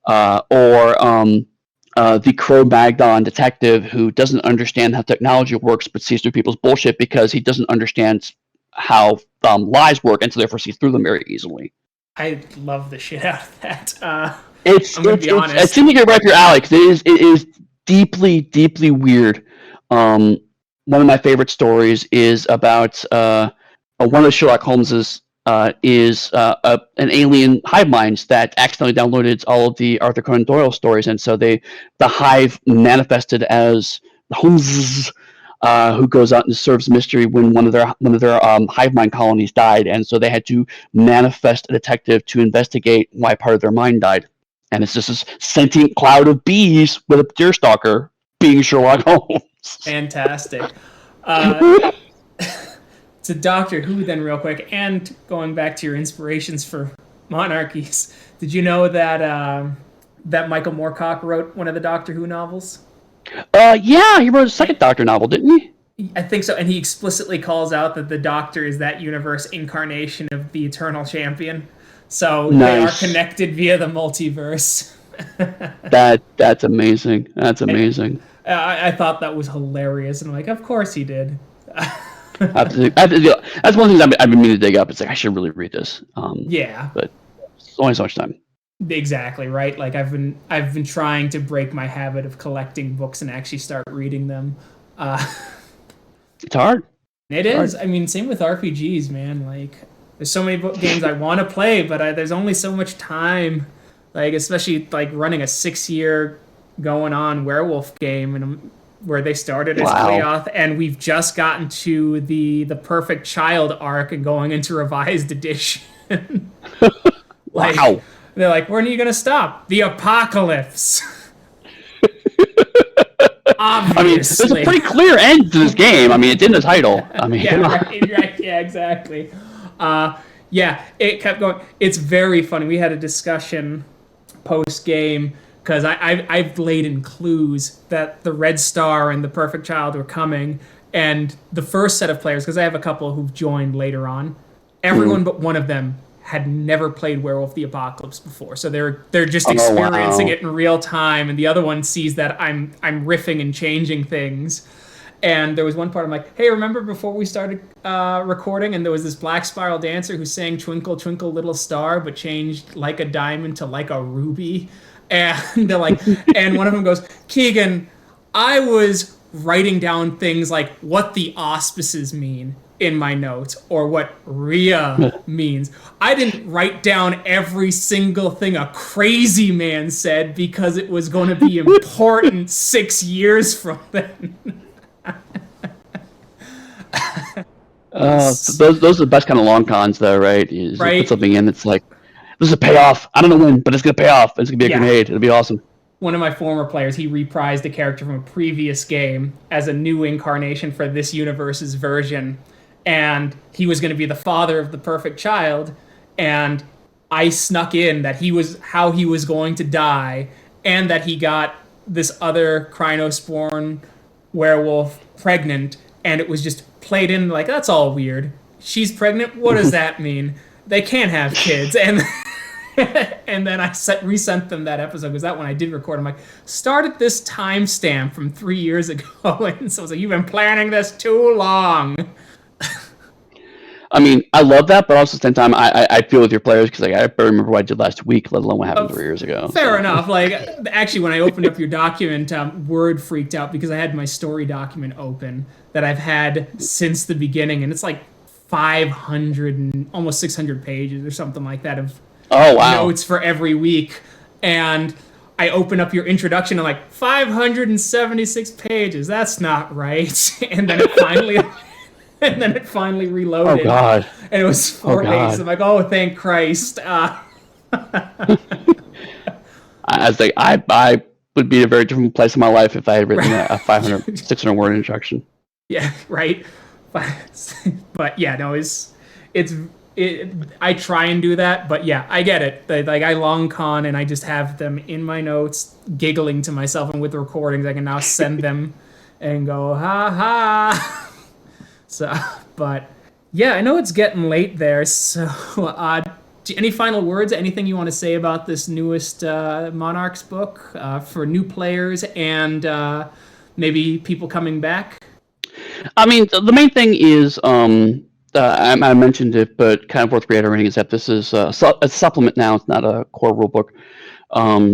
Or the Cro-Magnon detective who doesn't understand how technology works but sees through people's bullshit because he doesn't understand how lies work, and so therefore sees through them very easily. I love the shit out of that. I'm gonna be honest. It seems like you're right up your alley, because it is deeply, deeply weird. One of my favorite stories is about one of Sherlock Holmes's is an alien hive mind that accidentally downloaded all of the Arthur Conan Doyle stories, and so the hive manifested as Holmes, who goes out and serves mystery when one of their hive mind colonies died, and so they had to manifest a detective to investigate why part of their mind died. And it's just this sentient cloud of bees with a deerstalker being Sherlock Holmes. Fantastic. To Doctor Who then, real quick, and going back to your inspirations for monarchies, did you know that that Michael Moorcock wrote one of the Doctor Who novels? Yeah, he wrote a second Doctor novel, didn't he? I think so, and he explicitly calls out that the Doctor is that universe incarnation of the Eternal Champion. So nice. They are connected via the multiverse. That's amazing. That's amazing. I thought that was hilarious, and I'm like, of course he did. That's one of the things I've been meaning to dig up. It's like I should really read this. Yeah, but it's only so much time. Exactly right. Like I've been trying to break my habit of collecting books and actually start reading them. It's hard. It is. I mean, same with RPGs, man. Like there's so many games I want to play, but there's only so much time. Like especially like running a 6-year going on werewolf game, and where they started as Cleoth, and we've just gotten to the Perfect Child arc and going into revised edition. Wow. They're like, when are you gonna stop? The apocalypse. Obviously. I mean, there's a pretty clear end to this game. I mean, it's in the title. I mean, yeah, right, yeah, exactly. Yeah, it kept going. It's very funny. We had a discussion post game, because I've laid in clues that the Red Star and the Perfect Child were coming, and the first set of players, because I have a couple who've joined later on, everyone but one of them had never played Werewolf the Apocalypse before, so they're just experiencing it in real time, and the other one sees that I'm riffing and changing things. And there was one part I'm like, hey, remember before we started recording, and there was this Black Spiral dancer who sang Twinkle Twinkle Little Star but changed Like a Diamond to Like a Ruby? And they're like, and one of them goes, Keegan, I was writing down things like what the auspices mean in my notes or what Rhea means. I didn't write down every single thing a crazy man said because it was going to be important 6 years from then. Those are the best kind of long cons, though, right? Is you put Right? something in that's like, this is a payoff. I don't know when, but it's gonna pay off. It's gonna be a Yeah. grenade. It'll be awesome. One of my former players, he reprised a character from a previous game as a new incarnation for this universe's version. And he was going to be the father of the perfect child. And I snuck in that he was how he was going to die, and that he got this other Cryonospawn werewolf pregnant. And it was just played in like, that's all weird. She's pregnant? What does that mean? They can't have kids. And and then I resent them that episode because that one I did record. I'm like, start at this timestamp from 3 years ago. And so I was like, you've been planning this too long. I mean, I love that, but also at the same time, I feel with your players because like I barely remember what I did last week, let alone what happened 3 years ago. Fair enough. Like, actually, when I opened up your document, Word freaked out because I had my story document open that I've had since the beginning, and it's like 500 and almost 600 pages or something like that of Oh wow! notes for every week. And I open up your introduction and like 576 pages. That's not right. And then it finally reloaded. Oh god! And it was 4 pages. I'm like, oh, thank Christ. I was like, I would be in a very different place in my life if I had written a 500, 600 word introduction. Yeah, right. But yeah, no, I try and do that, but yeah, I get it. Like I long con and I just have them in my notes, giggling to myself, and with the recordings, I can now send them and go ha ha. So, but yeah, I know it's getting late there. So, any final words? Anything you want to say about this newest Monarchs book for new players and maybe people coming back? I mean, the main thing is, I mentioned it, but kind of worth reiterating is that this is a supplement now. It's not a core rule book.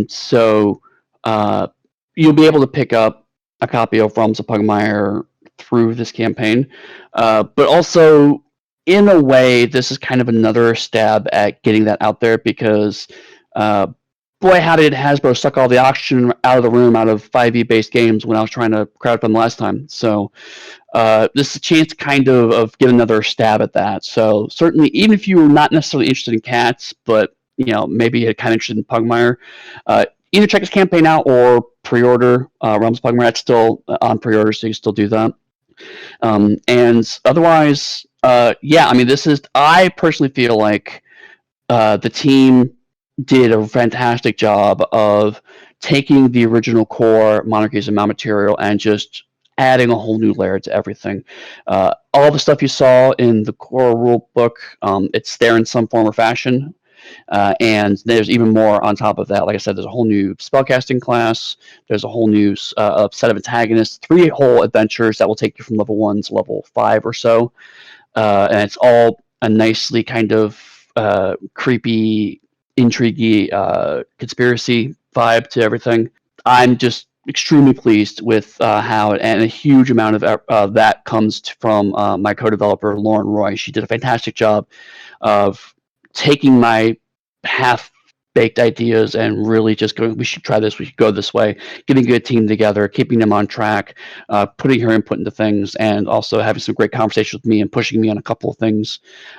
So you'll be able to pick up a copy of Realms of Pugmire through this campaign. But also, in a way, this is kind of another stab at getting that out there because boy, how did Hasbro suck all the oxygen out of the room out of 5e based games when I was trying to crowd fund last time. So this is a chance to kind of get another stab at that. So certainly, even if you're not necessarily interested in cats, but maybe you're kind of interested in Pugmire, either check this campaign out or pre-order Realms of Pugmire. It's still on pre-order, so you can still do that. And otherwise, yeah, I mean, I personally feel like the team did a fantastic job of taking the original core Monarchies of Mal material and just adding a whole new layer to everything. All the stuff you saw in the core rule book, it's there in some form or fashion. And there's even more on top of that. Like I said, there's a whole new spellcasting class. There's a whole new set of antagonists, 3 whole adventures that will take you from level 1 to level 5 or so. And it's all a nicely kind of creepy, intriguey conspiracy vibe to everything. I'm just extremely pleased with how, and a huge amount of that comes from my co-developer, Lauren Roy. She did a fantastic job of taking my half-baked ideas and really just going, we should try this, we should go this way, getting a good team together, keeping them on track, putting her input into things, and also having some great conversations with me and pushing me on a couple of things.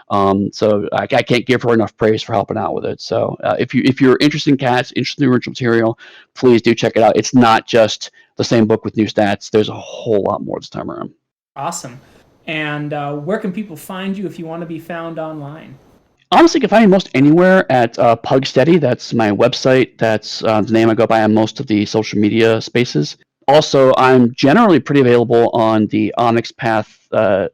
So I can't give her enough praise for helping out with it. So if you're interested in cats, interested in the original material, please do check it out. It's not just the same book with new stats. There's a whole lot more this time around. Awesome. And where can people find you if you want to be found online? Honestly, you can find me most anywhere at Pugsteady. That's my website. That's the name I go by on most of the social media spaces. Also, I'm generally pretty available on the Onyx Path. Yes,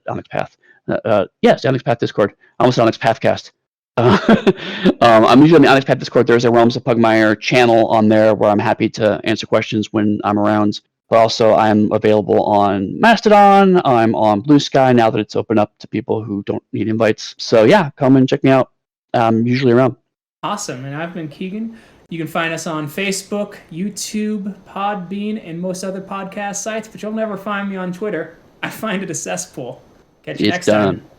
the Onyx Path Discord. I almost said Onyx Pathcast. I'm usually on the Onyx Path Discord. There's a Realms of Pugmire channel on there where I'm happy to answer questions when I'm around. But also, I'm available on Mastodon. I'm on Blue Sky now that it's open up to people who don't need invites. So yeah, come and check me out. I'm usually around. Awesome. And I've been Keegan. You can find us on Facebook, YouTube, Podbean, and most other podcast sites, but you'll never find me on Twitter. I find it a cesspool. Catch you It's next time. done.